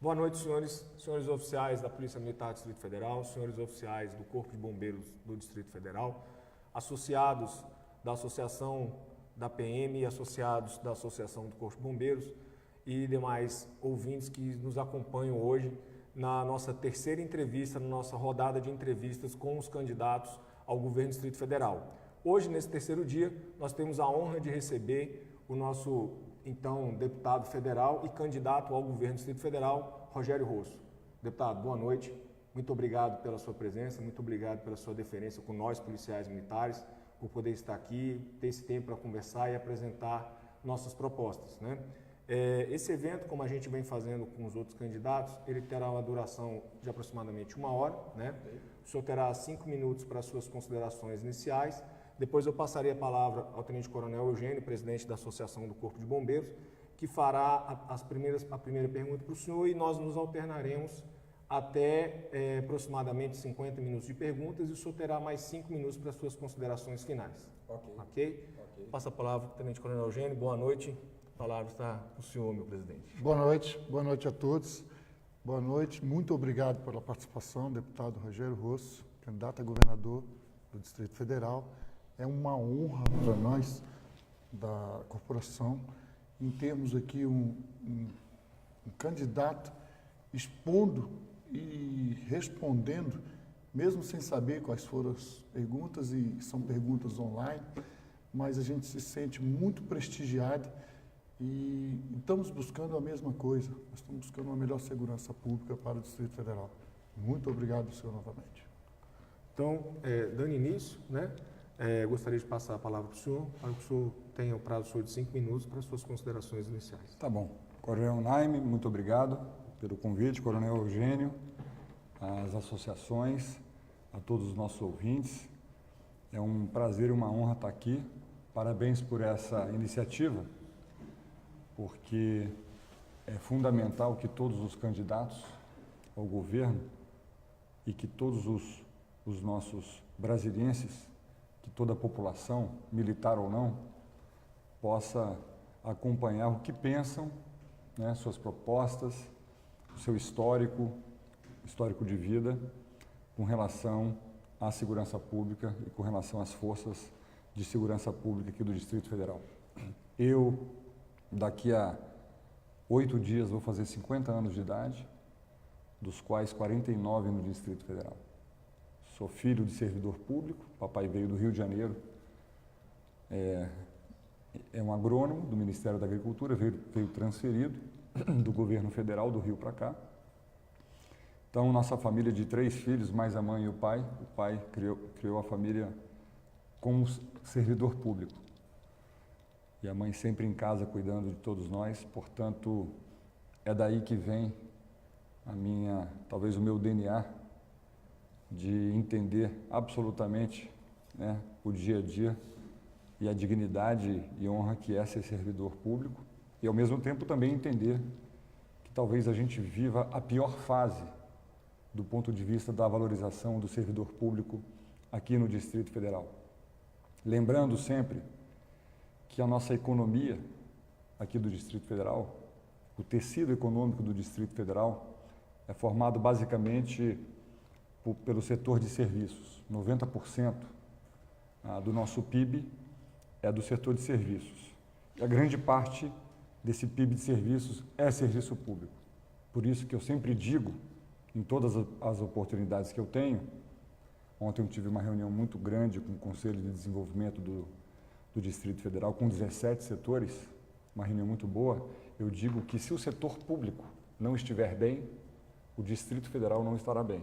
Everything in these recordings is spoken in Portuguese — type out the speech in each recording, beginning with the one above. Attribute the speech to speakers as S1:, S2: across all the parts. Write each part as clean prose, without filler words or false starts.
S1: Boa noite, senhores oficiais da Polícia Militar do Distrito Federal, senhores oficiais do Corpo de Bombeiros do Distrito Federal, associados da Associação da PM e associados da Associação do Corpo de Bombeiros e demais ouvintes que nos acompanham hoje na nossa terceira entrevista, na nossa rodada de entrevistas com os candidatos ao governo do Distrito Federal. Hoje, nesse terceiro dia, nós temos a honra de receber o nosso, então, deputado federal e candidato ao governo do Distrito Federal, Rogério Rosso. Deputado, boa noite. Muito obrigado pela sua presença, muito obrigado pela sua deferência com nós, policiais militares, por poder estar aqui, ter esse tempo para conversar e apresentar nossas propostas, né? Esse evento, como a gente vem fazendo com os outros candidatos, ele terá uma duração de aproximadamente 1 hora, né? O senhor terá 5 minutos para suas considerações iniciais. Depois eu passarei a palavra ao Tenente Coronel Eugênio, presidente da Associação do Corpo de Bombeiros, que fará a primeira pergunta para o senhor e nós nos alternaremos até aproximadamente 50 minutos de perguntas e o senhor terá mais 5 minutos para suas considerações finais. Ok? Passa a palavra ao Tenente Coronel Eugênio. Boa noite. A palavra está com o senhor, meu presidente.
S2: Boa noite a todos. Boa noite, muito obrigado pela participação, deputado Rogério Rosso, candidato a governador do Distrito Federal. É uma honra para nós, da corporação, em termos aqui um candidato expondo e respondendo, mesmo sem saber quais foram as perguntas, e são perguntas online, mas a gente se sente muito prestigiado e estamos buscando a mesma coisa. Nós estamos buscando uma melhor segurança pública para o Distrito Federal. Muito obrigado, senhor, novamente.
S1: Então, dando início, né? Gostaria de passar a palavra para o senhor, para que o senhor tenha o prazo de 5 minutos para as suas considerações iniciais.
S3: Tá bom. Coronel Naime, muito obrigado pelo convite. Coronel Eugênio, as associações, a todos os nossos ouvintes. É um prazer e uma honra estar aqui. Parabéns por essa iniciativa, porque é fundamental que todos os candidatos ao governo e que todos os nossos brasilienses, que toda a população, militar ou não, possa acompanhar o que pensam, né, suas propostas, o seu histórico de vida com relação à segurança pública e com relação às forças de segurança pública aqui do Distrito Federal. Eu, daqui a 8 dias, vou fazer 50 anos de idade, dos quais 49 no Distrito Federal. Sou filho de servidor público, papai veio do Rio de Janeiro, é um agrônomo do Ministério da Agricultura, veio transferido do governo federal do Rio para cá. Então, nossa família de 3 filhos, mais a mãe e o pai criou a família como servidor público. E a mãe sempre em casa cuidando de todos nós, portanto, é daí que vem talvez o meu DNA, de entender absolutamente, né, o dia a dia e a dignidade e honra que é ser servidor público e, ao mesmo tempo, também entender que talvez a gente viva a pior fase do ponto de vista da valorização do servidor público aqui no Distrito Federal. Lembrando sempre que a nossa economia aqui do Distrito Federal, o tecido econômico do Distrito Federal é formado basicamente pelo setor de serviços. 90% do nosso PIB é do setor de serviços. E a grande parte desse PIB de serviços é serviço público. Por isso que eu sempre digo, em todas as oportunidades que eu tenho, ontem eu tive uma reunião muito grande com o Conselho de Desenvolvimento do Distrito Federal, com 17 setores, uma reunião muito boa, eu digo que se o setor público não estiver bem, o Distrito Federal não estará bem.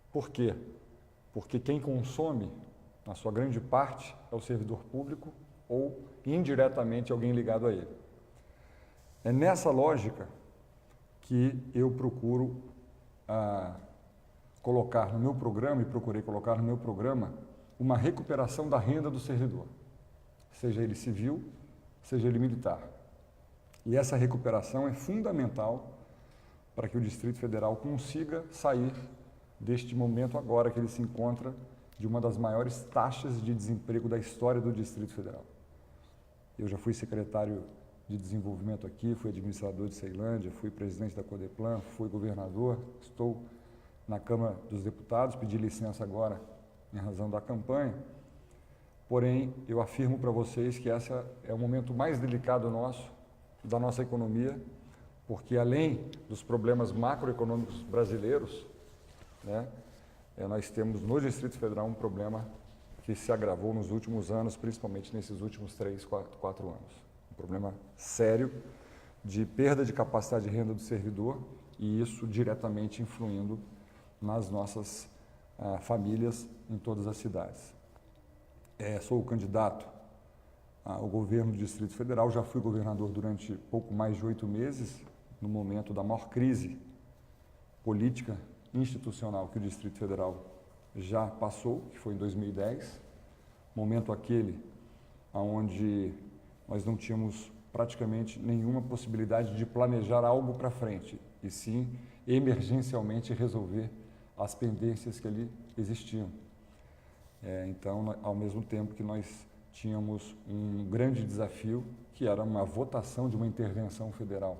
S3: Por quê? Porque quem consome, na sua grande parte, é o servidor público ou, indiretamente, alguém ligado a ele. É nessa lógica que eu procuro colocar no meu programa, e procurei colocar no meu programa, uma recuperação da renda do servidor, seja ele civil, seja ele militar. E essa recuperação é fundamental para que o Distrito Federal consiga sair deste momento agora que ele se encontra de uma das maiores taxas de desemprego da história do Distrito Federal. Eu já fui secretário de desenvolvimento aqui, fui administrador de Ceilândia, fui presidente da Codeplan, fui governador, estou na Câmara dos Deputados, pedi licença agora em razão da campanha. Porém, eu afirmo para vocês que esse é o momento mais delicado nosso, da nossa economia, porque além dos problemas macroeconômicos brasileiros, né, nós temos no Distrito Federal um problema que se agravou nos últimos anos, principalmente nesses últimos 3, 4 anos. Um problema sério de perda de capacidade de renda do servidor e isso diretamente influindo nas nossas famílias em todas as cidades. Sou o candidato ao governo do Distrito Federal, já fui governador durante pouco mais de 8 meses, no momento da maior crise política institucional que o Distrito Federal já passou, que foi em 2010, momento aquele onde nós não tínhamos praticamente nenhuma possibilidade de planejar algo para frente, e sim emergencialmente resolver as pendências que ali existiam. Então, ao mesmo tempo que nós tínhamos um grande desafio, que era uma votação de uma intervenção federal,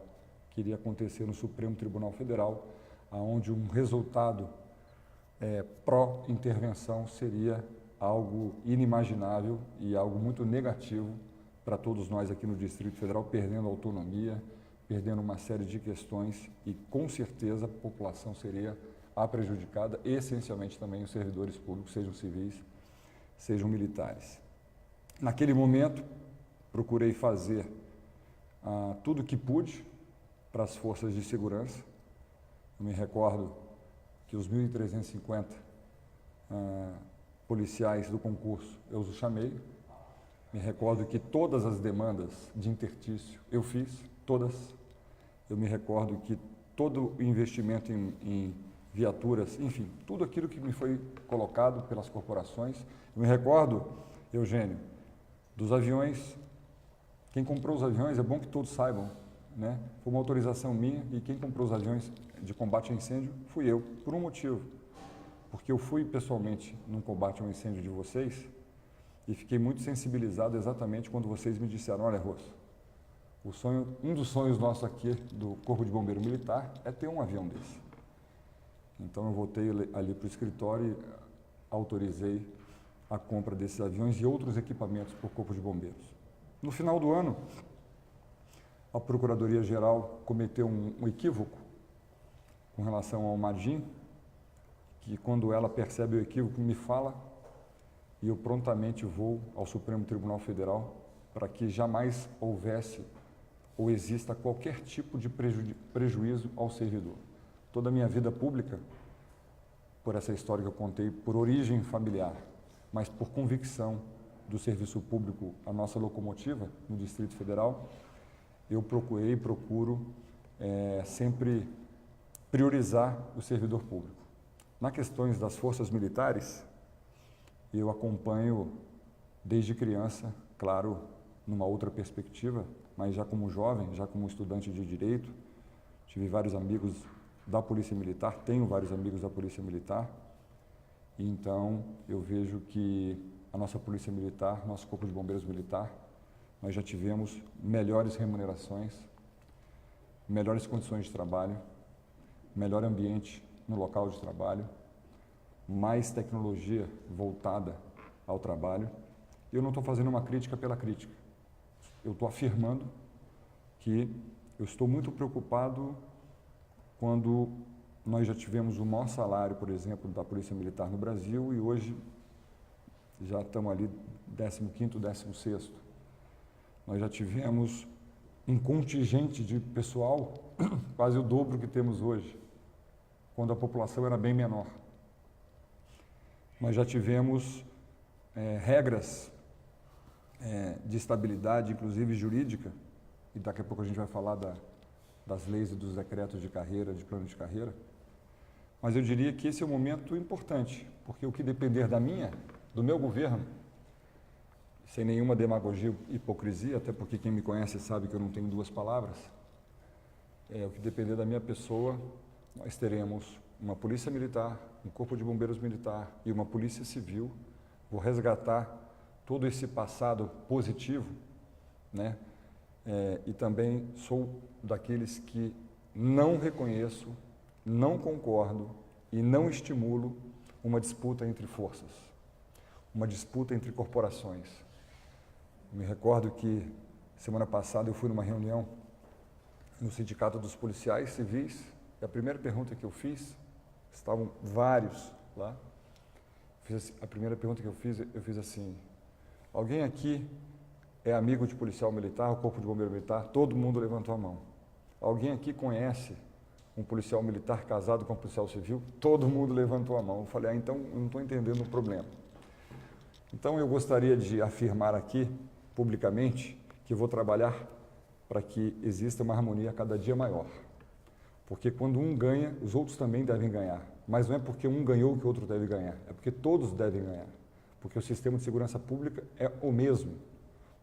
S3: que iria acontecer no Supremo Tribunal Federal, onde um resultado pró-intervenção seria algo inimaginável e algo muito negativo para todos nós aqui no Distrito Federal, perdendo autonomia, perdendo uma série de questões e, com certeza, a população seria a prejudicada, essencialmente também os servidores públicos, sejam civis, sejam militares. Naquele momento, procurei fazer tudo o que pude para as forças de segurança. Eu me recordo que os 1.350 policiais do concurso eu os chamei. Me recordo que todas as demandas de interstício eu fiz, todas. Eu me recordo que todo o investimento em viaturas, enfim, tudo aquilo que me foi colocado pelas corporações. Eu me recordo, Eugênio, dos aviões. Quem comprou os aviões, é bom que todos saibam, né? Foi uma autorização minha e quem comprou os aviões de combate a incêndio fui eu, por um motivo. Porque eu fui pessoalmente num combate ao incêndio de vocês e fiquei muito sensibilizado exatamente quando vocês me disseram: olha, Rosso, um dos sonhos nossos aqui do Corpo de Bombeiro Militar é ter um avião desse. Então eu voltei ali para o escritório e autorizei a compra desses aviões e outros equipamentos para o Corpo de Bombeiros. No final do ano, a Procuradoria-Geral cometeu um equívoco com relação ao Madim, que quando ela percebe o equívoco me fala e eu prontamente vou ao Supremo Tribunal Federal para que jamais houvesse ou exista qualquer tipo de prejuízo ao servidor. Toda a minha vida pública, por essa história que eu contei, por origem familiar, mas por convicção do serviço público, a nossa locomotiva no Distrito Federal, eu procuro sempre priorizar o servidor público. Na questões das forças militares, eu acompanho desde criança, claro, numa outra perspectiva, mas já como jovem, já como estudante de Direito, tive vários amigos da Polícia Militar, tenho vários amigos da Polícia Militar, e então eu vejo que a nossa Polícia Militar, nosso Corpo de Bombeiros Militar, nós já tivemos melhores remunerações, melhores condições de trabalho, melhor ambiente no local de trabalho, mais tecnologia voltada ao trabalho. Eu não estou fazendo uma crítica pela crítica, eu estou afirmando que eu estou muito preocupado quando nós já tivemos o maior salário, por exemplo, da Polícia Militar no Brasil e hoje já estamos ali 15º, 16º. Nós já tivemos um contingente de pessoal quase o dobro que temos hoje, quando a população era bem menor. Nós já tivemos regras de estabilidade, inclusive jurídica, e daqui a pouco a gente vai falar das leis e dos decretos de carreira, de plano de carreira, mas eu diria que esse é um momento importante, porque o que depender do meu governo, sem nenhuma demagogia e hipocrisia, até porque quem me conhece sabe que eu não tenho duas palavras, o que depender da minha pessoa, nós teremos uma polícia militar, um corpo de bombeiros militar e uma polícia civil. Vou resgatar todo esse passado positivo, né? e também sou daqueles que não reconheço, não concordo e não estimulo uma disputa entre forças, uma disputa entre corporações. Me recordo que semana passada eu fui numa reunião no Sindicato dos Policiais Civis e a primeira pergunta que eu fiz, estavam vários lá, a primeira pergunta que eu fiz assim: alguém aqui é amigo de policial militar, o Corpo de Bombeiro Militar? Todo mundo levantou a mão. Alguém aqui conhece um policial militar casado com um policial civil? Todo mundo levantou a mão. Eu falei, então eu não estou entendendo o problema. Então eu gostaria de afirmar aqui, publicamente, que vou trabalhar para que exista uma harmonia cada dia maior. Porque quando um ganha, os outros também devem ganhar. Mas não é porque um ganhou que o outro deve ganhar, é porque todos devem ganhar. Porque o sistema de segurança pública é o mesmo,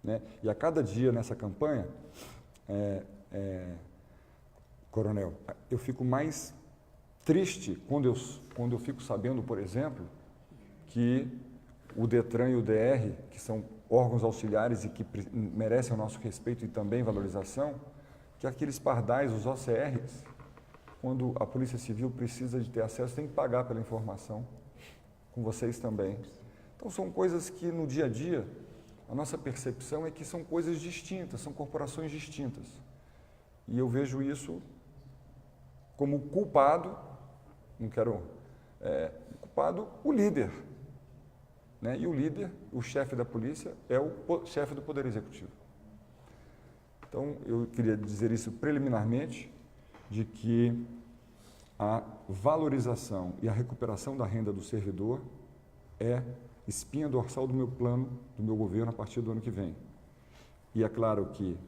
S3: né? E a cada dia nessa campanha, Coronel, eu fico mais triste quando eu fico sabendo, por exemplo, que o DETRAN e o DR, que são órgãos auxiliares e que merecem o nosso respeito e também valorização, que aqueles pardais, os OCRs, quando a Polícia Civil precisa de ter acesso, tem que pagar pela informação, com vocês também. Então, são coisas que no dia a dia, a nossa percepção é que são coisas distintas, são corporações distintas. E eu vejo isso como culpado, não quero, culpado o líder, né? E o líder, o chefe da polícia, é o chefe do Poder Executivo. Então, eu queria dizer isso preliminarmente, de que a valorização e a recuperação da renda do servidor é espinha dorsal do meu plano, do meu governo, a partir do ano que vem. E é claro que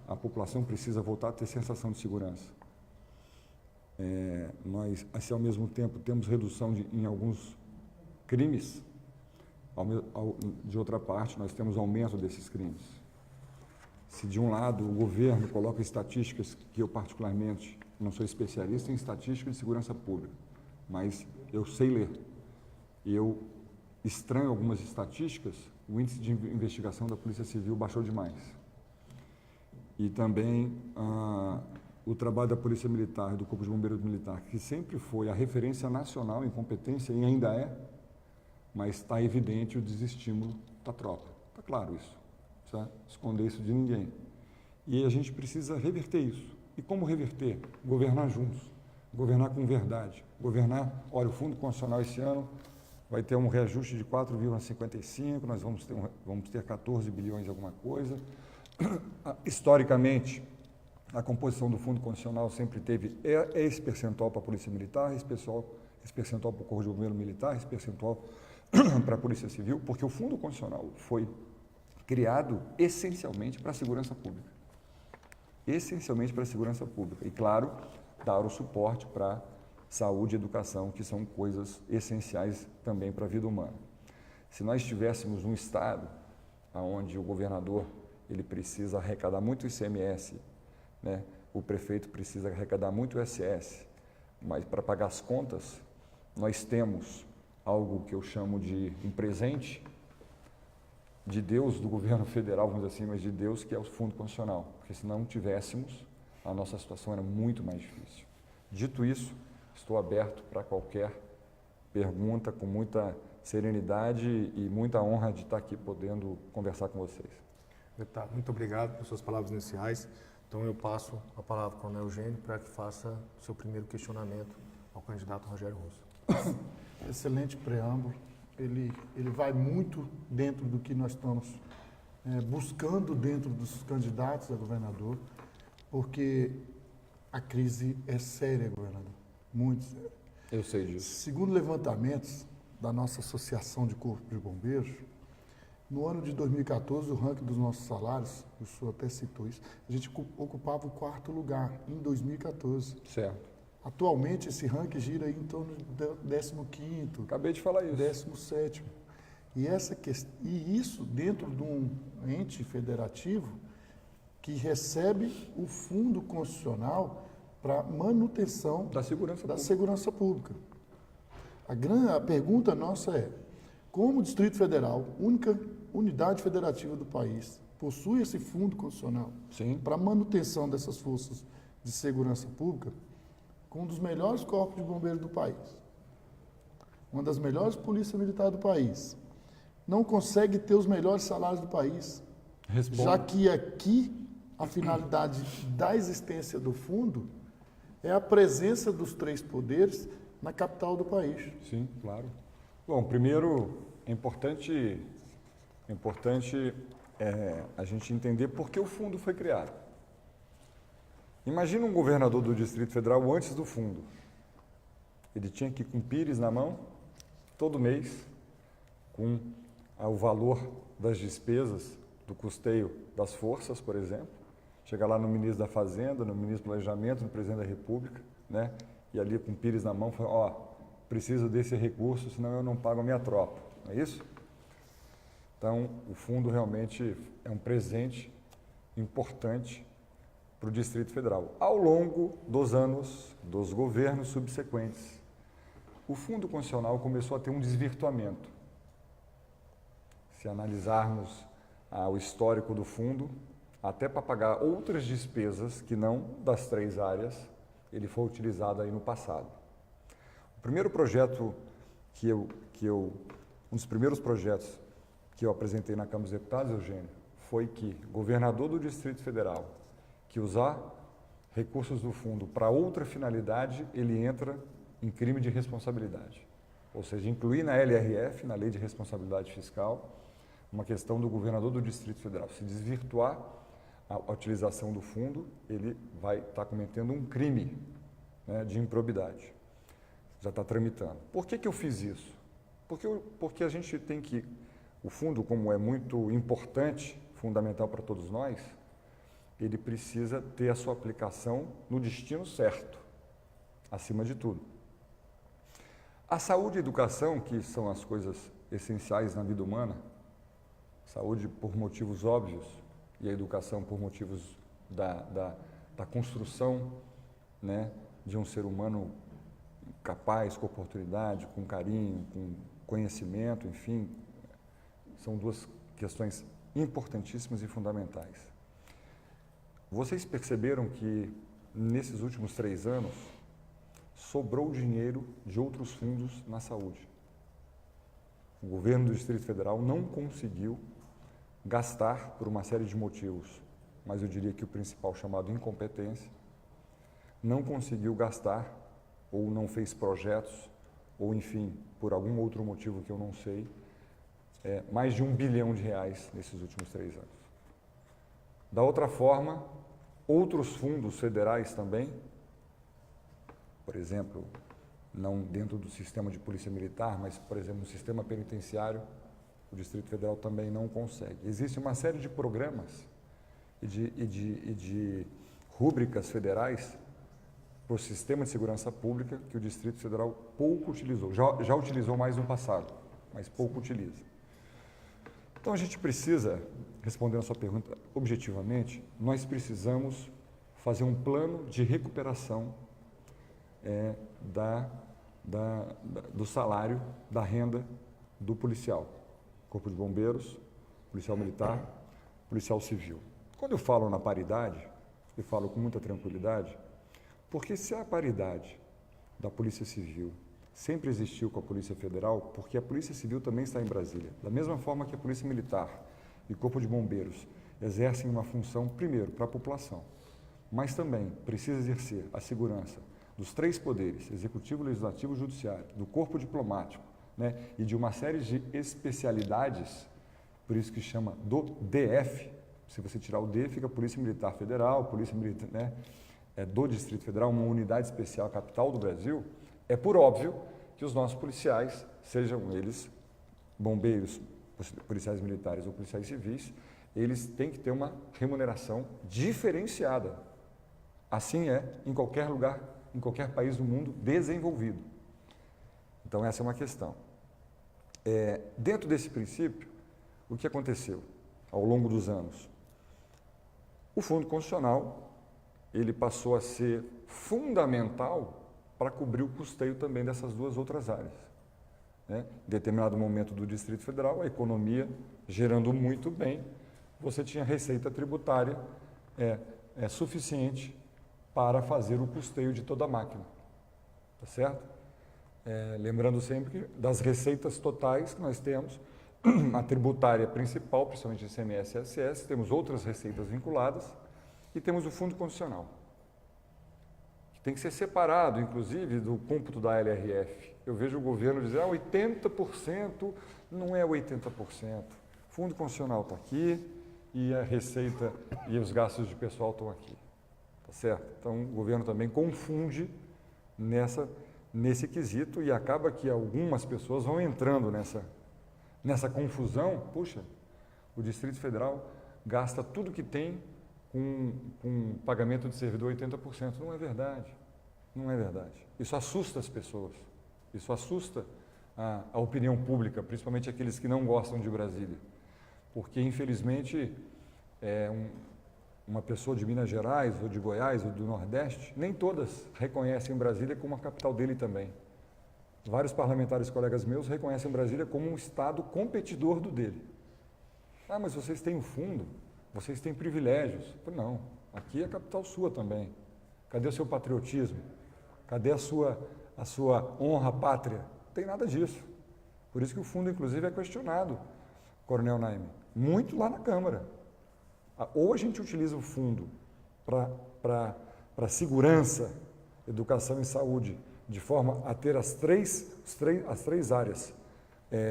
S3: a população precisa voltar a ter sensação de segurança. Nós, assim, ao mesmo tempo, temos redução em alguns crimes, de outra parte, nós temos aumento desses crimes. Se de um lado o governo coloca estatísticas que eu particularmente não sou especialista em estatística de segurança pública, mas eu sei ler. E eu estranho algumas estatísticas, o índice de investigação da Polícia Civil baixou demais. E também o trabalho da Polícia Militar e do Corpo de Bombeiros Militar, que sempre foi a referência nacional em competência e ainda é, mas está evidente o desestímulo da tropa. Está claro isso. Não precisa esconder isso de ninguém. E a gente precisa reverter isso. E como reverter? Governar juntos. Governar com verdade. Governar, olha, o Fundo Constitucional esse ano vai ter um reajuste de 4,55, nós vamos ter 14 bilhões e alguma coisa. Historicamente, a composição do Fundo Constitucional sempre teve esse percentual para a Polícia Militar, esse percentual para o Corpo de Bombeiro Militar, esse percentual para a Polícia Civil, porque o Fundo Constitucional foi criado essencialmente para a segurança pública. Essencialmente para a segurança pública. E, claro, dar o suporte para saúde e educação, que são coisas essenciais também para a vida humana. Se nós tivéssemos um Estado onde o governador ele precisa arrecadar muito ICMS, né? O prefeito precisa arrecadar muito ISS, mas para pagar as contas, nós temos algo que eu chamo de um presente de Deus, do governo federal, vamos dizer assim, mas de Deus, que é o Fundo Constitucional, porque se não tivéssemos, a nossa situação era muito mais difícil. Dito isso, estou aberto para qualquer pergunta, com muita serenidade e muita honra de estar aqui podendo conversar com vocês.
S1: Deputado, muito obrigado pelas suas palavras iniciais. Então eu passo a palavra ao Coronel Eugênio para que faça o seu primeiro questionamento ao candidato Rogério Russo.
S2: Excelente preâmbulo. Ele vai muito dentro do que nós estamos buscando dentro dos candidatos a governador, porque a crise é séria, governador, muito séria.
S3: Eu sei disso.
S2: Segundo levantamentos da nossa Associação de Corpo de Bombeiros, no ano de 2014, o ranking dos nossos salários, o senhor até citou isso, a gente ocupava o 4º lugar em 2014.
S3: Certo.
S2: Atualmente, esse ranking gira em torno do 15º.
S3: Acabei de falar isso.
S2: 17º. E isso dentro de um ente federativo que recebe o Fundo Constitucional para manutenção
S3: Da segurança pública.
S2: A pergunta nossa é, como o Distrito Federal, única unidade federativa do país, possui esse fundo constitucional
S3: Sim.
S2: para manutenção dessas forças de segurança pública, com um dos melhores corpos de bombeiros do país, uma das melhores polícias militares do país, não consegue ter os melhores salários do país,
S3: Responde.
S2: já que aqui a finalidade da existência do fundo é a presença dos três poderes na capital do país.
S3: Sim, claro. Bom, primeiro é importante a gente entender por que o fundo foi criado. Imagina um governador do Distrito Federal antes do fundo. Ele tinha que ir com pires na mão, todo mês, com o valor das despesas do custeio das forças, por exemplo. Chegar lá no ministro da Fazenda, no ministro do Planejamento, no presidente da República, né? E ali com pires na mão, falar, ó, preciso desse recurso, senão eu não pago a minha tropa. Não é isso? Então, o fundo realmente é um presente importante para o Distrito Federal. Ao longo dos anos, dos governos subsequentes, o Fundo Constitucional começou a ter um desvirtuamento. Se analisarmos o histórico do fundo, até para pagar outras despesas que não das três áreas, ele foi utilizado aí no passado. O primeiro projeto um dos primeiros projetos que eu apresentei na Câmara dos Deputados, Eugênio, foi que o governador do Distrito Federal que usar recursos do fundo para outra finalidade, ele entra em crime de responsabilidade. Ou seja, incluir na LRF, na Lei de Responsabilidade Fiscal, uma questão do governador do Distrito Federal. Se desvirtuar a utilização do fundo, ele vai estar cometendo um crime, né, de improbidade. Já está tramitando. Por que eu fiz isso? Porque a gente tem que... O fundo, como é muito importante, fundamental para todos nós, ele precisa ter a sua aplicação no destino certo, acima de tudo. A saúde e a educação, que são as coisas essenciais na vida humana, saúde por motivos óbvios e a educação por motivos da construção, né, de um ser humano capaz, com oportunidade, com carinho, com conhecimento, enfim, são duas questões importantíssimas e fundamentais. Vocês perceberam que nesses últimos 3 anos sobrou dinheiro de outros fundos na saúde. O governo do Distrito Federal não conseguiu gastar por uma série de motivos, mas eu diria que o principal, chamado incompetência, não conseguiu gastar ou não fez projetos, ou enfim, por algum outro motivo que eu não sei, mais de R$1 bilhão nesses últimos 3 anos. Da outra forma, outros fundos federais também, por exemplo, não dentro do sistema de polícia militar, mas, por exemplo, no sistema penitenciário, o Distrito Federal também não consegue. Existe uma série de programas e de rúbricas federais para o sistema de segurança pública que o Distrito Federal pouco utilizou. Já utilizou mais no passado, mas pouco utiliza. Então, a gente precisa, respondendo a sua pergunta objetivamente, nós precisamos fazer um plano de recuperação do salário, da renda do policial, Corpo de Bombeiros, policial militar, policial civil. Quando eu falo na paridade, eu falo com muita tranquilidade, porque se a paridade da Polícia Civil sempre existiu com a Polícia Federal, porque a Polícia Civil também está em Brasília. Da mesma forma que a Polícia Militar e o Corpo de Bombeiros exercem uma função, primeiro, para a população, mas também precisa exercer a segurança dos 3 poderes, Executivo, Legislativo e Judiciário, do Corpo Diplomático, né, e de uma série de especialidades, por isso que chama do DF. Se você tirar o D, fica Polícia Militar Federal, Polícia Militar, né, do Distrito Federal, uma unidade especial, capital do Brasil. É por óbvio que os nossos policiais, sejam eles bombeiros, policiais militares ou policiais civis, eles têm que ter uma remuneração diferenciada. Assim é em qualquer lugar, em qualquer país do mundo desenvolvido. Então, essa é uma questão. Dentro desse princípio, o que aconteceu ao longo dos anos? O Fundo Constitucional, ele passou a ser fundamental para cobrir o custeio também dessas 2 outras áreas. Né? Em determinado momento do Distrito Federal, a economia gerando muito bem, você tinha receita tributária suficiente para fazer o custeio de toda a máquina, tá certo? Lembrando sempre que das receitas totais que nós temos, a tributária principal, principalmente ICMS e ISS, temos outras receitas vinculadas e temos o fundo condicional, que tem que ser separado, inclusive, do cômputo da LRF. Eu vejo o governo dizer, 80%, não é 80%. Fundo condicional está aqui e a receita e os gastos de pessoal estão aqui, tá certo? Então, o governo também confunde nesse quesito e acaba que algumas pessoas vão entrando nessa confusão. Puxa, o Distrito Federal gasta tudo que tem com pagamento de servidor 80%. Não é verdade. Não é verdade. Isso assusta as pessoas. Isso assusta a opinião pública, principalmente aqueles que não gostam de Brasília. Porque, infelizmente, uma pessoa de Minas Gerais, ou de Goiás, ou do Nordeste, nem todas reconhecem Brasília como a capital dele também. Vários parlamentares colegas meus reconhecem Brasília como um estado competidor do dele. Mas vocês têm o fundo, vocês têm privilégios. Não, aqui é a capital sua também. Cadê o seu patriotismo? Cadê a sua honra pátria? Não tem nada disso. Por isso que o fundo, inclusive, é questionado, Coronel Naime, muito lá na Câmara. Ou a gente utiliza o fundo para segurança, educação e saúde, de forma a ter as três áreas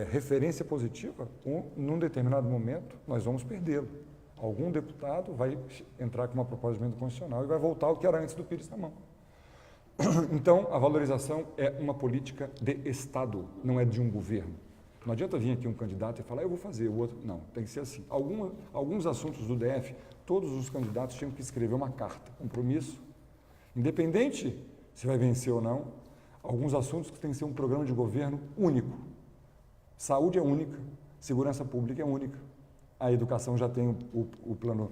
S3: referência positiva, num determinado momento nós vamos perdê-lo. Algum deputado vai entrar com uma proposta de emenda constitucional e vai voltar ao que era antes do Pires na mão. Então, a valorização é uma política de Estado, não é de um governo. Não adianta vir aqui um candidato e falar, eu vou fazer, o outro... Não, tem que ser assim. Alguns assuntos do DF, todos os candidatos tinham que escrever uma carta, compromisso, independente se vai vencer ou não, alguns assuntos que tem que ser um programa de governo único. Saúde é única, segurança pública é única, a educação já tem o plano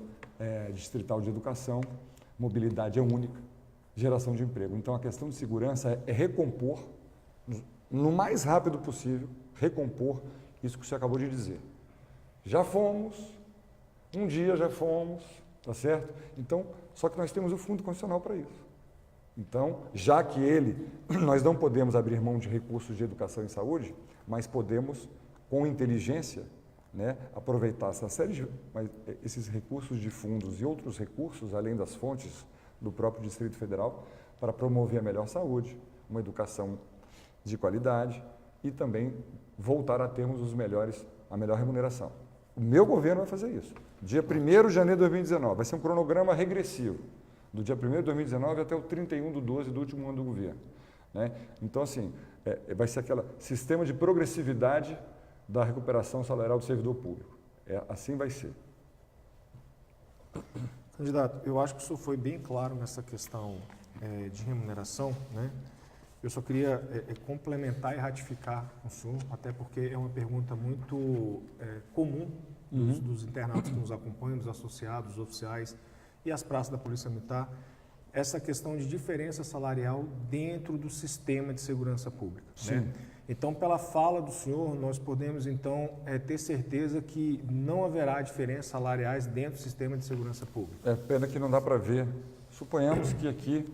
S3: distrital de educação, mobilidade é única, geração de emprego. Então, a questão de segurança é recompor, no mais rápido possível, recompor isso que você acabou de dizer. Já fomos, um dia já fomos, tá certo? Então, só que nós temos o Fundo Constitucional para isso. Então, já que nós não podemos abrir mão de recursos de educação e saúde, mas podemos, com inteligência, aproveitar esses recursos de fundos e outros recursos, além das fontes do próprio Distrito Federal, para promover a melhor saúde, uma educação de qualidade e também voltar a termos a melhor remuneração. O meu governo vai fazer isso. Dia 1º de janeiro de 2019, vai ser um cronograma regressivo, do dia 1º de 2019 até o 31/12 do último ano do governo. Então, assim, vai ser aquele sistema de progressividade da recuperação salarial do servidor público. Assim vai ser.
S1: Candidato, eu acho que o senhor foi bem claro nessa questão de remuneração, Eu só queria complementar e ratificar com o senhor, até porque é uma pergunta muito comum dos internautas que nos acompanham, dos associados, dos oficiais e as praças da Polícia Militar, essa questão de diferença salarial dentro do sistema de segurança pública. Então, pela fala do senhor, nós podemos, então, ter certeza que não haverá diferenças salariais dentro do sistema de segurança pública.
S3: É pena que não dá para ver. Suponhamos que aqui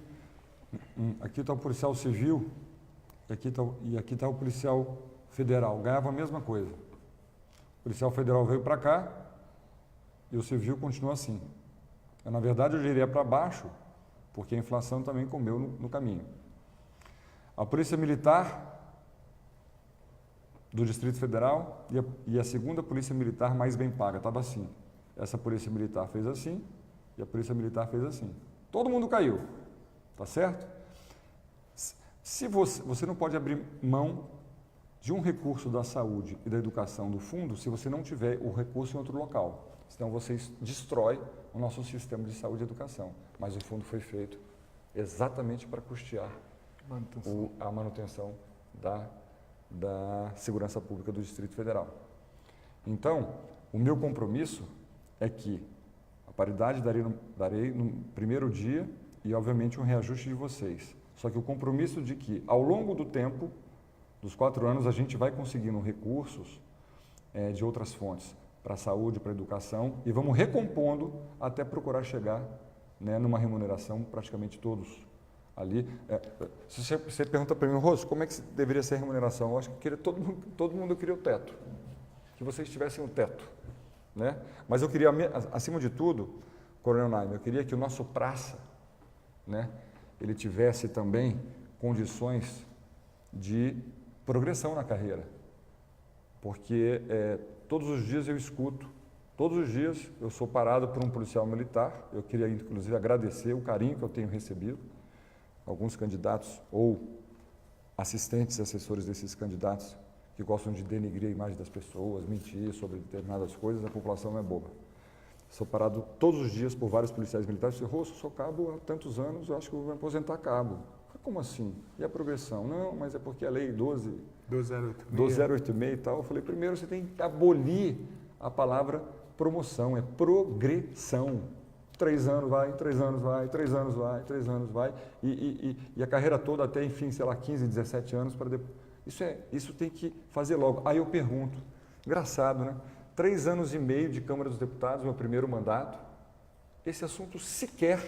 S3: está o policial civil e aqui está o policial federal. Ganhava a mesma coisa. O policial federal veio para cá e o civil continua assim. Na verdade, eu diria para baixo, porque a inflação também comeu no caminho. A Polícia Militar do Distrito Federal e a segunda Polícia Militar mais bem paga, estava assim. Essa Polícia Militar fez assim e a Polícia Militar fez assim. Todo mundo caiu, tá certo? Se você não pode abrir mão de um recurso da saúde e da educação do fundo se você não tiver o recurso em outro local. Senão você destrói o nosso sistema de saúde e educação. Mas o fundo foi feito exatamente para custear a manutenção da segurança pública do Distrito Federal. Então, o meu compromisso é que a paridade darei no primeiro dia e, obviamente, um reajuste de vocês. Só que o compromisso de que, ao longo do tempo, dos 4 anos, a gente vai conseguindo recursos de outras fontes. para a saúde, para a educação, e vamos recompondo até procurar chegar, né, numa remuneração praticamente todos ali. Se você pergunta para mim, Rosso, como é que deveria ser a remuneração? Eu acho que todo mundo queria o teto, que vocês tivessem o teto, né? Mas eu queria, acima de tudo, Coronel Naime, eu queria que o nosso praça, né, ele tivesse também condições de progressão na carreira, porque todos os dias eu escuto, todos os dias eu sou parado por um policial militar. Eu queria inclusive agradecer o carinho que eu tenho recebido, alguns candidatos ou assistentes e assessores desses candidatos que gostam de denigrir a imagem das pessoas, mentir sobre determinadas coisas. A população não é boba. Sou parado todos os dias por vários policiais militares. Rosso, sou cabo há tantos anos, eu acho que eu vou me aposentar cabo. Como assim? E a progressão? Não, mas é porque a lei 12086 e tal. Eu falei, primeiro você tem que abolir a palavra promoção, é progressão. 3 anos vai, 3 anos vai, 3 anos vai, 3 anos vai, e a carreira toda até, enfim, sei lá, 15, 17 anos para depois. Isso tem que fazer logo. Aí eu pergunto, engraçado, né? 3 anos e meio de Câmara dos Deputados, meu primeiro mandato, esse assunto sequer,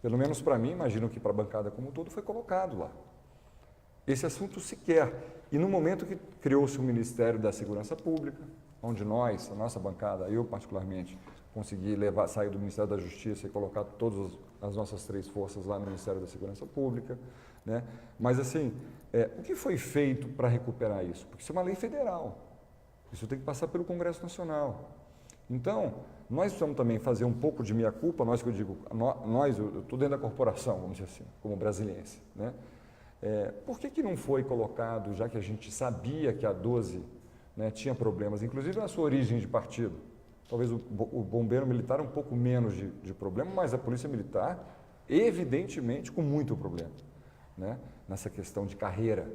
S3: pelo menos para mim, imagino que para a bancada como um todo, foi colocado lá. Esse assunto sequer. E no momento que criou-se o Ministério da Segurança Pública, onde nós, a nossa bancada, eu particularmente, consegui sair do Ministério da Justiça e colocar todas as nossas 3 forças lá no Ministério da Segurança Pública, né? Mas assim, o que foi feito para recuperar isso? Porque isso é uma lei federal, isso tem que passar pelo Congresso Nacional. Então, nós precisamos também fazer um pouco de meia-culpa, nós que eu digo, eu estou dentro da corporação, vamos dizer assim, como brasiliense, né? Por que não foi colocado, já que a gente sabia que a 12, né, tinha problemas, inclusive na sua origem de partido? Talvez o bombeiro militar um pouco menos de problema, mas a polícia militar, evidentemente, com muito problema, né, nessa questão de carreira,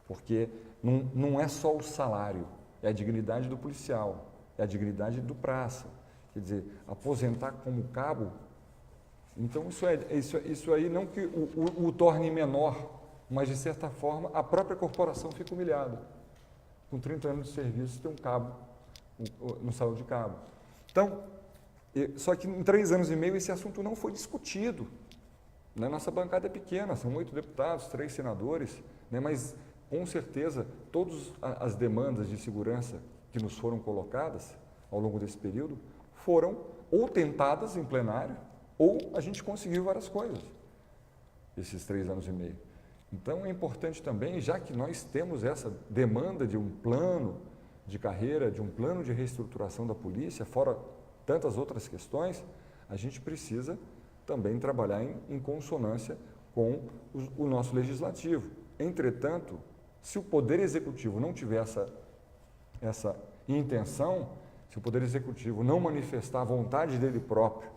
S3: porque não é só o salário, é a dignidade do policial, é a dignidade do praça. Quer dizer, aposentar como cabo, então isso aí não que o torne menor, mas de certa forma a própria corporação fica humilhada. Com 30 anos de serviço tem um cabo no salão de cabo. Então, só que em 3 anos e meio esse assunto não foi discutido. Né? Nossa bancada é pequena, são 8 deputados, 3 senadores, né? Mas com certeza todas as demandas de segurança que nos foram colocadas ao longo desse período foram ou tentadas em plenário, ou a gente conseguiu várias coisas, esses 3 anos e meio. Então é importante também, já que nós temos essa demanda de um plano de carreira, de um plano de reestruturação da polícia, fora tantas outras questões, a gente precisa também trabalhar em consonância com o nosso legislativo. Entretanto, se o Poder Executivo não tiver essa intenção, se o Poder Executivo não manifestar a vontade dele próprio,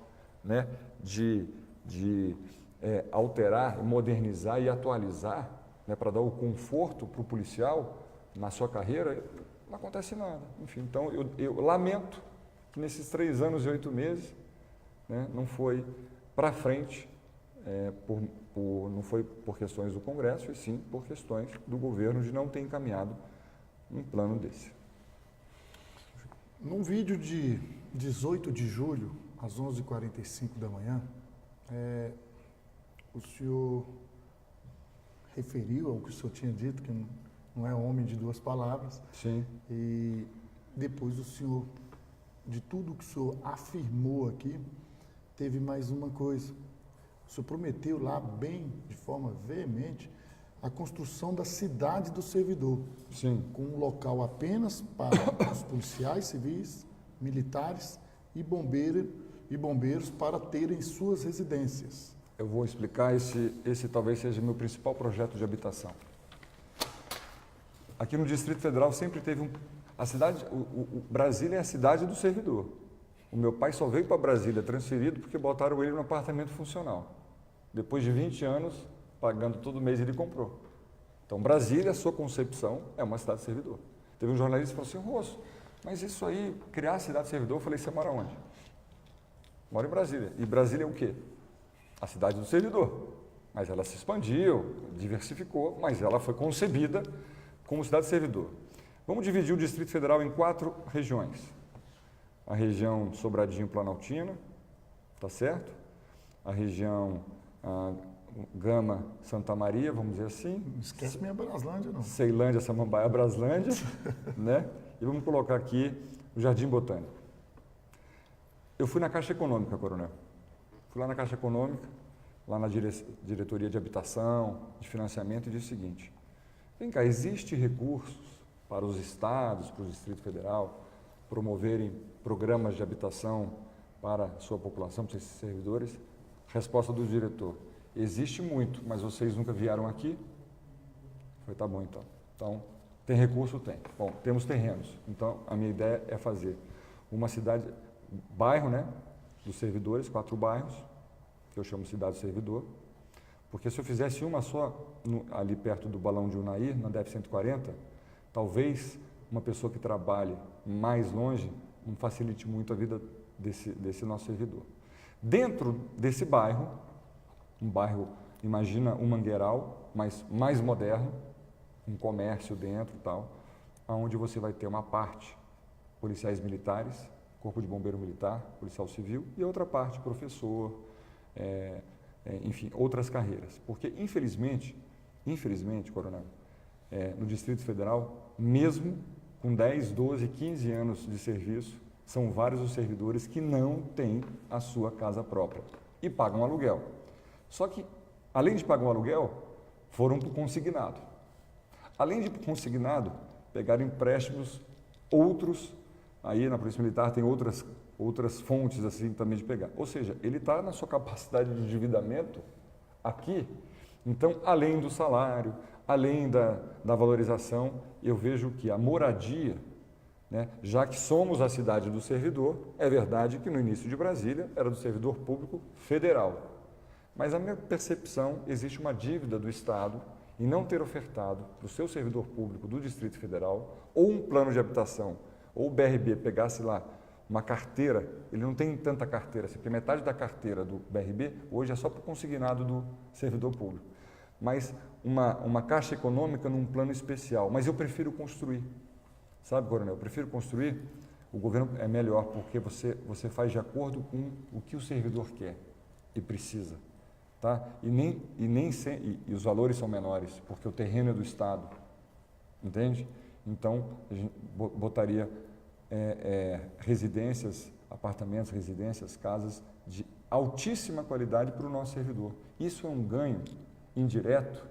S3: né, de alterar, modernizar e atualizar, né, para dar o conforto para o policial na sua carreira, não acontece nada. Enfim, então eu lamento que nesses 3 anos e 8 meses, né, não foi para frente, não foi por questões do Congresso, e sim por questões do governo de não ter encaminhado um plano desse.
S2: Num vídeo de 18 de julho, às 11h45 da manhã, o senhor referiu ao que o senhor tinha dito, que não é homem de 2 palavras.
S3: Sim.
S2: E depois o senhor, de tudo que o senhor afirmou aqui, teve mais uma coisa. O senhor prometeu lá, bem, de forma veemente, a construção da cidade do servidor.
S3: Sim.
S2: Com um local apenas para os policiais civis, militares e bombeiros para terem suas residências.
S3: Eu vou explicar, esse talvez seja o meu principal projeto de habitação. Aqui no Distrito Federal sempre teve a cidade, Brasília é a cidade do servidor. O meu pai só veio para Brasília transferido porque botaram ele no apartamento funcional. Depois de 20 anos, pagando todo mês, ele comprou. Então, Brasília, a sua concepção, é uma cidade servidor. Teve um jornalista que falou assim, Rosso, mas isso aí, criar a cidade servidor, eu falei, você mora onde? Moro em Brasília. E Brasília é o quê? A cidade do servidor. Mas ela se expandiu, diversificou, mas ela foi concebida como cidade servidor. Vamos dividir o Distrito Federal em 4 regiões. a região Sobradinho-Planaltina, tá certo? A região Gama, Santa Maria, vamos dizer assim.
S2: Não esquece minha Braslândia, não.
S3: Ceilândia, Samambaia, Braslândia, né? E vamos colocar aqui o Jardim Botânico. Eu fui na Caixa Econômica, Coronel. Fui lá na Caixa Econômica, lá na diretoria de habitação, de financiamento, e disse o seguinte: vem cá, existe recursos para os estados, para o Distrito Federal, promoverem programas de habitação para a sua população, para esses servidores? Resposta do diretor: existe muito, mas vocês nunca vieram aqui? Foi, tá bom então. Então, tem recurso? Tem. Bom, temos terrenos. Então, a minha ideia é fazer uma cidade, bairro, né, dos servidores, 4 bairros, que eu chamo Cidade do Servidor, porque se eu fizesse uma só ali perto do Balão de Unaí, na DF 140, talvez uma pessoa que trabalhe mais longe não facilite muito a vida desse nosso servidor. Dentro desse bairro, um bairro, imagina um Mangueiral, mas mais moderno, um comércio dentro e tal, onde você vai ter uma parte policiais militares, Corpo de Bombeiro Militar, Policial Civil, e outra parte professor, enfim, outras carreiras. Porque, infelizmente, Coronel, no Distrito Federal, mesmo com 10, 12, 15 anos de serviço, são vários os servidores que não têm a sua casa própria e pagam aluguel. Só que, além de pagar um aluguel, foram para o consignado. Além de ir para o consignado, pegaram empréstimos outros, aí na Polícia Militar tem outras fontes assim também de pegar. Ou seja, ele está na sua capacidade de endividamento aqui. Então, além do salário, além da valorização, eu vejo que a moradia, né, já que somos a cidade do servidor, é verdade que no início de Brasília era do servidor público federal. Mas a minha percepção, existe uma dívida do Estado em não ter ofertado para o seu servidor público do Distrito Federal ou um plano de habitação, ou o BRB pegasse lá uma carteira, ele não tem tanta carteira, porque metade da carteira do BRB hoje é só para o consignado do servidor público. Mas uma caixa econômica num plano especial, mas eu prefiro construir. Sabe, Coronel, eu prefiro construir, o governo é melhor, porque você faz de acordo com o que o servidor quer e precisa. Tá? E os valores são menores, porque o terreno é do Estado, entende? Então, a gente botaria residências, apartamentos, residências, casas de altíssima qualidade para o nosso servidor. Isso é um ganho indireto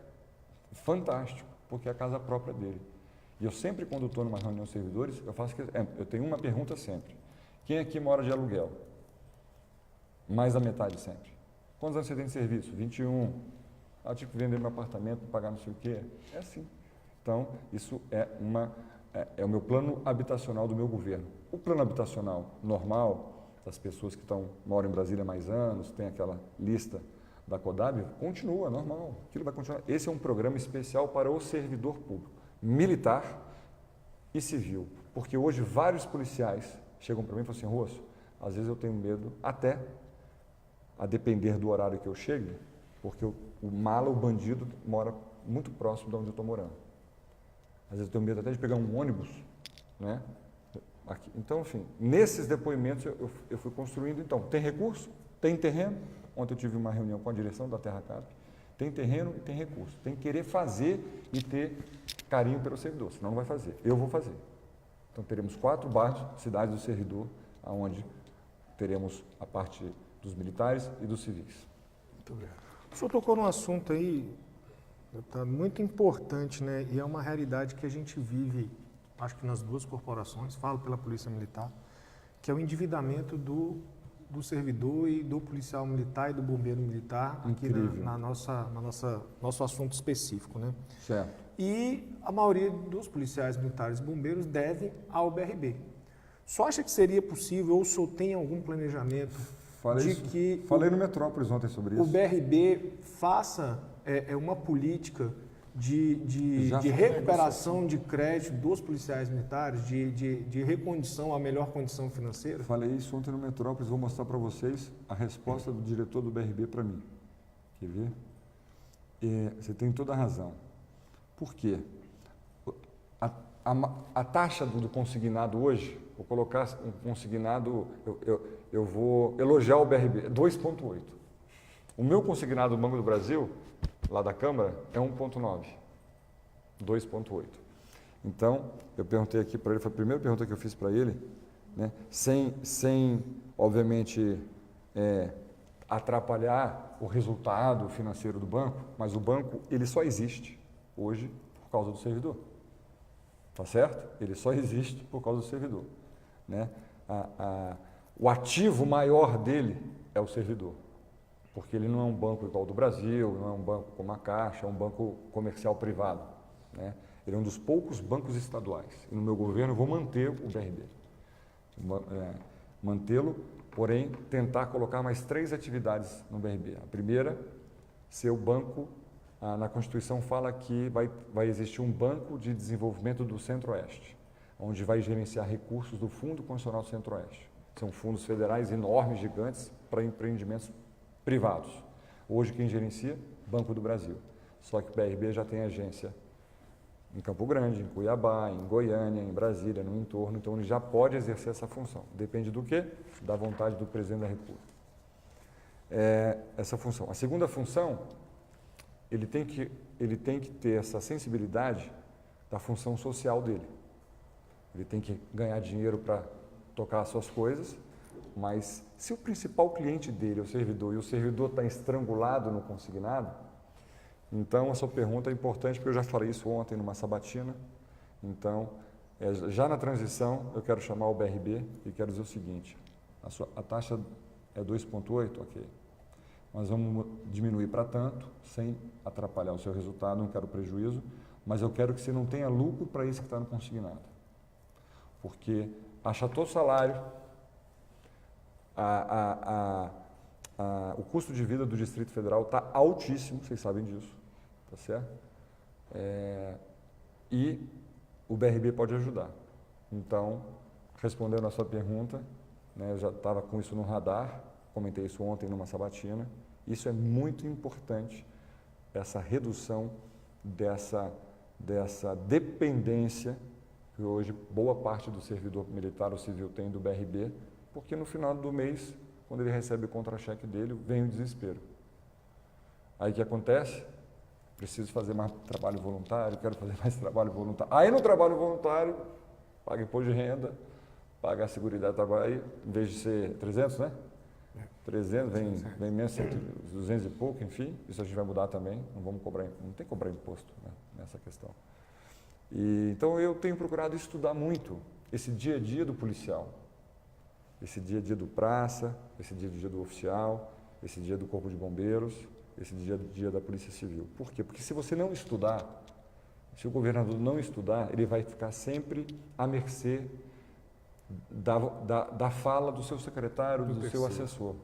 S3: fantástico, porque é a casa própria dele. E eu sempre, quando estou numa reunião de servidores, eu tenho uma pergunta sempre: quem aqui mora de aluguel? Mais da metade sempre. Quantos anos você tem de serviço? 21. Tipo, vender meu apartamento, pagar não sei o quê. É assim. Então, isso é o meu plano habitacional do meu governo. O plano habitacional normal, das pessoas que moram em Brasília há mais anos, tem aquela lista da CODAB, continua, normal. Aquilo vai continuar. Esse é um programa especial para o servidor público, militar e civil. Porque hoje vários policiais chegam para mim e falam assim: Rosso, às vezes eu tenho medo até a depender do horário que eu chegue, porque o bandido, mora muito próximo de onde eu estou morando. Às vezes eu tenho medo até de pegar um ônibus, né? Aqui. Então, enfim, nesses depoimentos eu fui construindo. Então, tem recurso, tem terreno. Ontem eu tive uma reunião com a direção da TerraCap. Tem terreno e tem recurso. Tem que querer fazer e ter carinho pelo servidor, senão não vai fazer. Eu vou fazer. Então, teremos 4 bairros, cidades do servidor, onde teremos a parte dos militares e dos civis.
S1: Muito obrigado. O senhor tocou num assunto aí, tá muito importante, né? E é uma realidade que a gente vive, acho que nas duas corporações, falo pela Polícia Militar, que é o endividamento do servidor e do policial militar e do bombeiro militar, incrível, aqui na nosso assunto específico, né?
S3: Certo.
S1: E a maioria dos policiais militares e bombeiros devem ao BRB. Só acha que seria possível, ou o senhor tem algum planejamento
S3: Falei no Metrópolis ontem sobre isso.
S1: O BRB faça uma política de recuperação de crédito dos policiais militares, de recondição à melhor condição financeira?
S3: Falei isso ontem no Metrópolis, vou mostrar para vocês a resposta do diretor do BRB para mim. Quer ver? Você tem toda a razão. Por quê? a taxa do consignado hoje, vou colocar um consignado, eu vou elogiar o BRB, 2,8. O meu consignado do Banco do Brasil, lá da Câmara, é 1,9. 2,8. Então, eu perguntei aqui para ele, foi a primeira pergunta que eu fiz para ele, né, sem obviamente, atrapalhar o resultado financeiro do banco, mas o banco ele só existe hoje por causa do servidor. Tá certo? Ele só existe por causa do servidor. Né? O ativo maior dele é o servidor, porque ele não é um banco igual ao do Brasil, não é um banco como a Caixa, é um banco comercial privado. Né? Ele é um dos poucos bancos estaduais. E no meu governo eu vou manter o BRB. Mantê-lo, porém tentar colocar mais 3 atividades no BRB. A primeira, ser o banco. Na Constituição fala que vai existir um banco de desenvolvimento do Centro-Oeste, onde vai gerenciar recursos do Fundo Constitucional do Centro-Oeste. São fundos federais enormes, gigantes, para empreendimentos privados. Hoje quem gerencia? Banco do Brasil. Só que o BRB já tem agência em Campo Grande, em Cuiabá, em Goiânia, em Brasília, no entorno, então ele já pode exercer essa função. Depende do quê? Da vontade do presidente da República. Essa função. A segunda função, ele tem que ter essa sensibilidade da função social dele. Ele tem que ganhar dinheiro para tocar as suas coisas, mas se o principal cliente dele é o servidor e o servidor está estrangulado no consignado, então a sua pergunta é importante, porque eu já falei isso ontem numa sabatina. Então, já na transição, eu quero chamar o BRB e quero dizer o seguinte, a taxa é 2,8, ok. Nós vamos diminuir para tanto, sem atrapalhar o seu resultado, não quero prejuízo, mas eu quero que você não tenha lucro para isso que está no consignado. Porque achatou o salário, o custo de vida do Distrito Federal está altíssimo, vocês sabem disso, tá certo? E o BRB pode ajudar. Então, respondendo a sua pergunta, né, eu já estava com isso no radar, comentei isso ontem numa sabatina, isso é muito importante, essa redução dessa dependência que hoje boa parte do servidor militar ou civil tem do BRB, porque no final do mês, quando ele recebe o contra-cheque dele, vem o desespero. Aí o que acontece? Preciso fazer mais trabalho voluntário, quero fazer mais trabalho voluntário. Aí no trabalho voluntário, paga imposto de renda, paga a seguridade do trabalho, em vez de ser 300, né? 300, vem menos 200 e pouco, enfim, isso a gente vai mudar também, não tem que cobrar imposto, né, nessa questão. Então eu tenho procurado estudar muito esse dia a dia do policial, esse dia a dia do praça, esse dia a dia do oficial, esse dia do corpo de bombeiros, esse dia a dia da polícia civil. Por quê? Porque se você não estudar, se o governador não estudar, ele vai ficar sempre à mercê da fala do seu secretário, do seu assessor,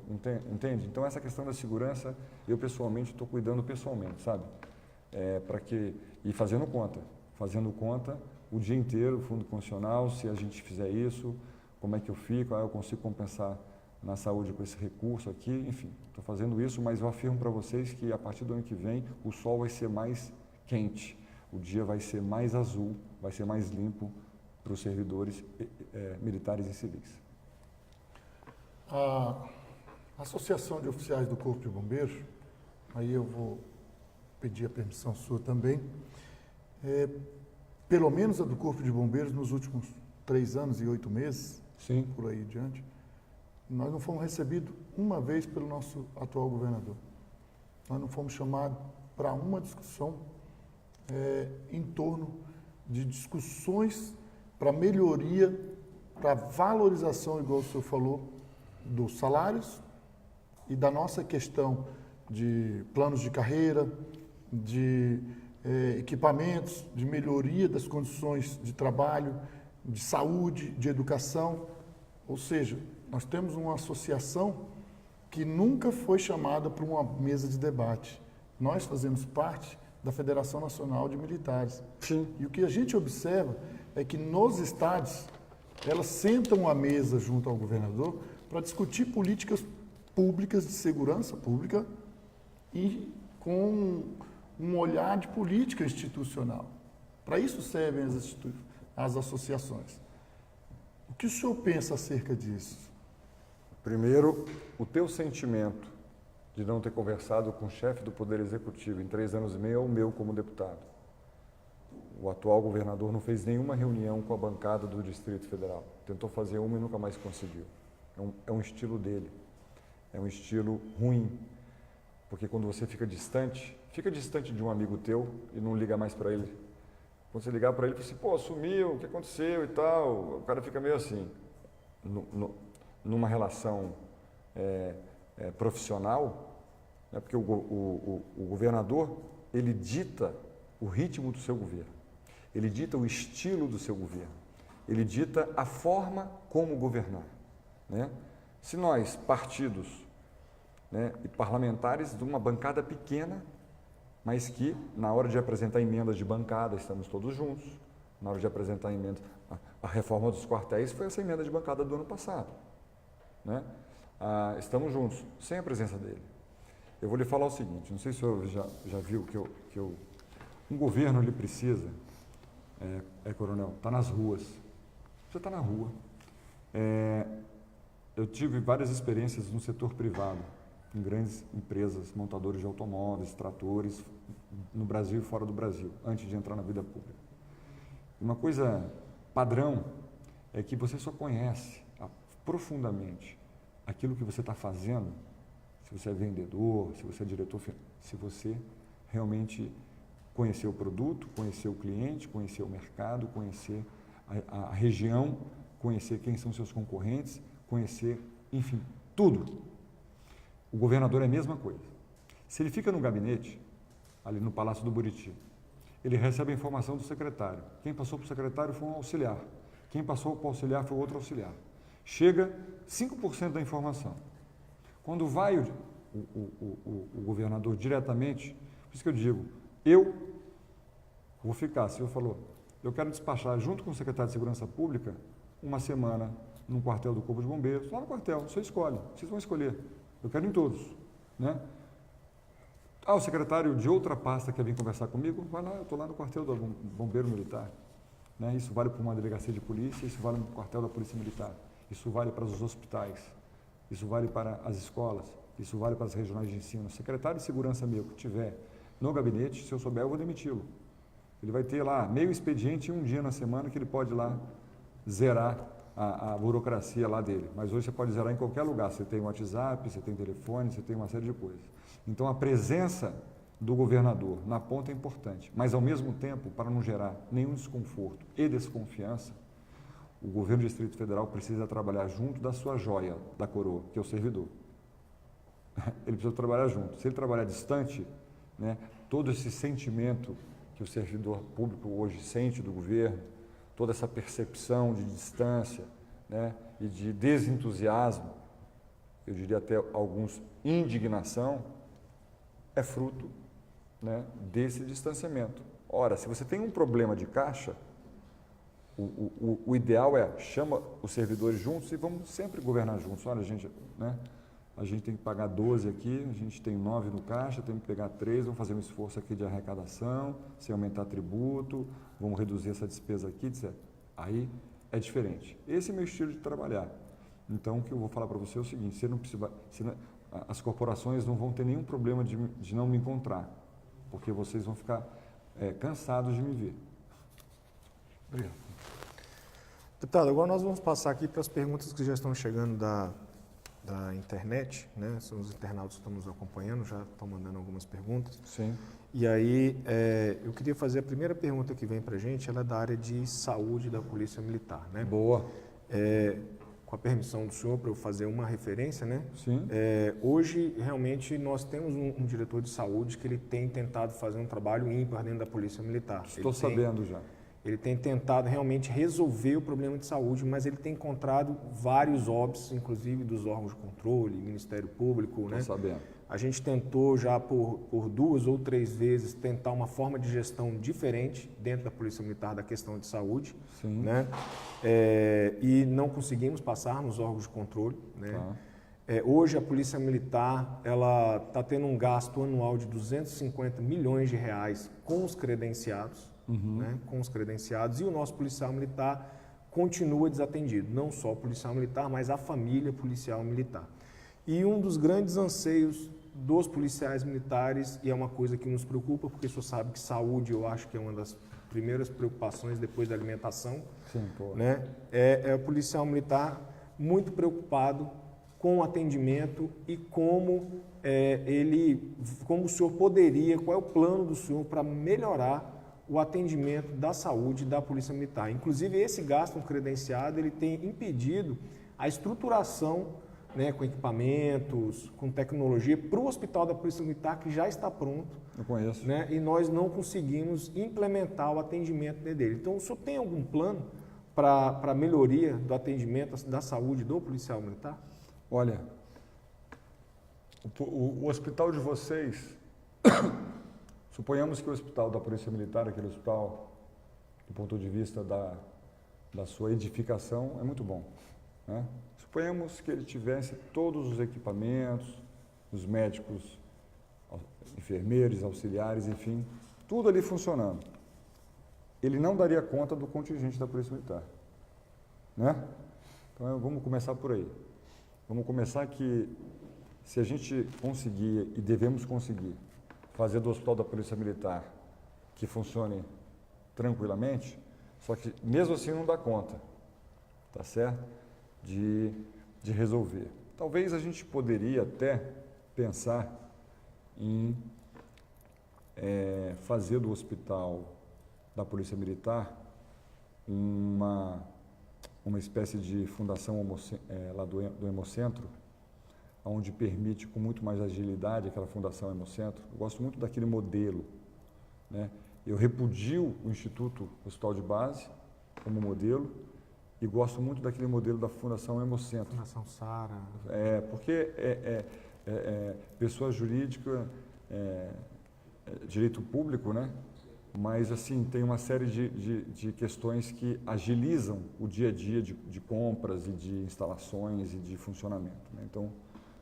S3: entende? Então essa questão da segurança, eu pessoalmente estou cuidando pessoalmente, sabe? E fazendo conta o dia inteiro, fundo constitucional, se a gente fizer isso, como é que eu fico, eu consigo compensar na saúde com esse recurso aqui, enfim, estou fazendo isso, mas eu afirmo para vocês que a partir do ano que vem o sol vai ser mais quente, o dia vai ser mais azul, vai ser mais limpo para os servidores militares e civis.
S2: A Associação de Oficiais do Corpo de Bombeiros, aí eu vou pedir a permissão sua também, pelo menos a do Corpo de Bombeiros nos últimos 3 anos e 8 meses,
S3: sim,
S2: por aí adiante, nós não fomos recebidos uma vez pelo nosso atual governador. Nós não fomos chamados para uma discussão em torno de discussões para melhoria, para valorização, igual o senhor falou, dos salários e da nossa questão de planos de carreira, de equipamentos, de melhoria das condições de trabalho, de saúde, de educação. Ou seja, nós temos uma associação que nunca foi chamada para uma mesa de debate. Nós fazemos parte da Federação Nacional de Militares.
S3: Sim.
S2: E o que a gente observa é que nos estados, elas sentam à mesa junto ao governador para discutir políticas públicas de segurança pública e com um olhar de política institucional. Para isso servem às associações. O que o senhor pensa acerca disso?
S3: Primeiro, o teu sentimento de não ter conversado com o chefe do Poder Executivo em 3 anos e meio é o meu como deputado. O atual governador não fez nenhuma reunião com a bancada do Distrito Federal. Tentou fazer uma e nunca mais conseguiu. É um estilo dele. É um estilo ruim. Porque quando você fica distante de um amigo teu e não liga mais para ele. Quando você ligar para ele, você fala assim, pô, sumiu, o que aconteceu e tal. O cara fica meio assim. Numa relação profissional, né, porque o governador, ele dita o ritmo do seu governo. Ele dita o estilo do seu governo. Ele dita a forma como governar. Né? Se nós, partidos, né, e parlamentares de uma bancada pequena, mas que, na hora de apresentar emendas de bancada, estamos todos juntos. Na hora de apresentar emendas, a reforma dos quartéis foi essa emenda de bancada do ano passado. Né? Estamos juntos, sem a presença dele. Eu vou lhe falar o seguinte, não sei se o senhor já viu que um governo ele precisa, coronel, está nas ruas. Você está na rua. Eu tive várias experiências no setor privado, em grandes empresas, montadores de automóveis, tratores, no Brasil e fora do Brasil, antes de entrar na vida pública. Uma coisa padrão é que você só conhece profundamente aquilo que você está fazendo, se você é vendedor, se você é diretor, se você realmente conhecer o produto, conhecer o cliente, conhecer o mercado, conhecer a região, conhecer quem são seus concorrentes, conhecer, enfim, tudo. O governador é a mesma coisa. Se ele fica no gabinete, ali no Palácio do Buriti, ele recebe a informação do secretário. Quem passou para o secretário foi um auxiliar. Quem passou para o auxiliar foi outro auxiliar. Chega 5% da informação. Quando vai o governador diretamente, por isso que eu digo, eu vou ficar, se eu falou, eu quero despachar junto com o secretário de Segurança Pública uma semana num quartel do Corpo de Bombeiros, lá no quartel, você escolhe, vocês vão escolher. Eu quero em todos, né? O secretário de outra pasta quer vir conversar comigo, vai lá, eu estou lá no quartel do Bombeiro Militar. Né? Isso vale para uma delegacia de polícia, isso vale no quartel da Polícia Militar, isso vale para os hospitais, isso vale para as escolas, isso vale para as regionais de ensino. O secretário de segurança meu que tiver no gabinete, se eu souber, eu vou demiti-lo. Ele vai ter lá meio expediente um dia na semana que ele pode ir lá zerar a burocracia lá dele. Mas hoje você pode zerar em qualquer lugar. Você tem WhatsApp, você tem telefone, você tem uma série de coisas. Então, a presença do governador na ponta é importante. Mas, ao mesmo tempo, para não gerar nenhum desconforto e desconfiança, o governo do Distrito Federal precisa trabalhar junto da sua joia, da coroa, que é o servidor. Ele precisa trabalhar junto. Se ele trabalhar distante, né, todo esse sentimento que o servidor público hoje sente do governo, toda essa percepção de distância, né, e de desentusiasmo, eu diria até alguns indignação, é fruto, né, desse distanciamento. Ora, se você tem um problema de caixa, o ideal é chama os servidores juntos e vamos sempre governar juntos. Olha, gente, né, a gente tem que pagar 12 aqui, a gente tem 9 no caixa, tem que pegar 3, vamos fazer um esforço aqui de arrecadação, sem aumentar tributo, vamos reduzir essa despesa aqui, etc. Aí é diferente. Esse é meu estilo de trabalhar. Então, o que eu vou falar para você é o seguinte, você não precisa, as corporações não vão ter nenhum problema de não me encontrar, porque vocês vão ficar cansados de me ver. Obrigado.
S1: Deputado, agora nós vamos passar aqui para as perguntas que já estão chegando da internet, né? São os internautas que estão nos acompanhando, já estão mandando algumas perguntas.
S3: Sim.
S1: E aí, eu queria fazer a primeira pergunta que vem para a gente, ela é da área de saúde da Polícia Militar, né?
S3: Boa.
S1: Com a permissão do senhor, para eu fazer uma referência, né?
S3: Sim.
S1: Hoje, realmente, nós temos um diretor de saúde que ele tem tentado fazer um trabalho ímpar dentro da Polícia Militar.
S3: Estou sabendo já.
S1: Ele tem tentado realmente resolver o problema de saúde, mas ele tem encontrado vários óbitos, inclusive dos órgãos de controle, Ministério Público, né?
S3: Estou sabendo.
S1: A gente tentou já por 2 ou 3 vezes tentar uma forma de gestão diferente dentro da Polícia Militar da questão de saúde,
S3: Sim.
S1: né? E não conseguimos passar nos órgãos de controle, né?
S3: Tá.
S1: Hoje a Polícia Militar ela está tendo um gasto anual de 250 milhões de reais com os credenciados, né, com os credenciados, e o nosso policial militar continua desatendido, não só o policial militar, mas a família policial militar. E um dos grandes anseios dos policiais militares, e é uma coisa que nos preocupa, porque o senhor sabe que saúde, eu acho que é uma das primeiras preocupações depois da alimentação,
S3: Sim, pô.
S1: né? É o policial militar muito preocupado com o atendimento e como como o senhor poderia, qual é o plano do senhor para melhorar o atendimento da saúde da Polícia Militar. Inclusive, esse gasto credenciado, ele tem impedido a estruturação, né, com equipamentos, com tecnologia, para o Hospital da Polícia Militar, que já está pronto.
S3: Eu conheço.
S1: Né, e nós não conseguimos implementar o atendimento dele. Então, o senhor tem algum plano para a melhoria do atendimento da saúde do policial militar?
S3: Olha, o hospital de vocês, suponhamos que o hospital da Polícia Militar, aquele hospital, do ponto de vista da sua edificação, é muito bom, né? Suponhamos que ele tivesse todos os equipamentos, os médicos, enfermeiros, auxiliares, enfim, tudo ali funcionando. Ele não daria conta do contingente da Polícia Militar, né? Então vamos começar por aí. Vamos começar que se a gente conseguir, e devemos conseguir, fazer do Hospital da Polícia Militar que funcione tranquilamente, só que mesmo assim não dá conta, tá certo? De resolver. Talvez a gente poderia até pensar em fazer do Hospital da Polícia Militar uma espécie de fundação lá do Hemocentro, onde permite com muito mais agilidade aquela fundação Hemocentro. Eu gosto muito daquele modelo, né? Eu repudio o Instituto Hospital de Base como modelo e gosto muito daquele modelo da Fundação Hemocentro.
S1: Fundação Sara.
S3: Porque pessoa jurídica, direito público, né? Mas assim, tem uma série de questões que agilizam o dia a dia de compras e de instalações e de funcionamento, né? Então,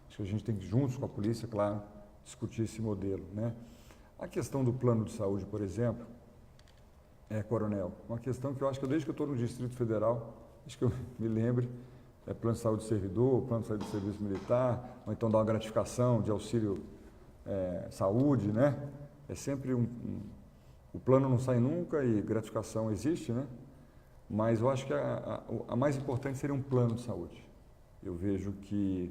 S3: acho que a gente tem que, juntos com a polícia, claro, discutir esse modelo, né? A questão do plano de saúde, por exemplo, coronel, uma questão que eu acho que desde que eu estou no Distrito Federal, acho que eu me lembre, plano de saúde do servidor, plano de saúde do serviço militar, ou então dar uma gratificação de auxílio saúde, né? É sempre o plano não sai nunca e gratificação existe, né? Mas eu acho que a mais importante seria um plano de saúde. Eu vejo que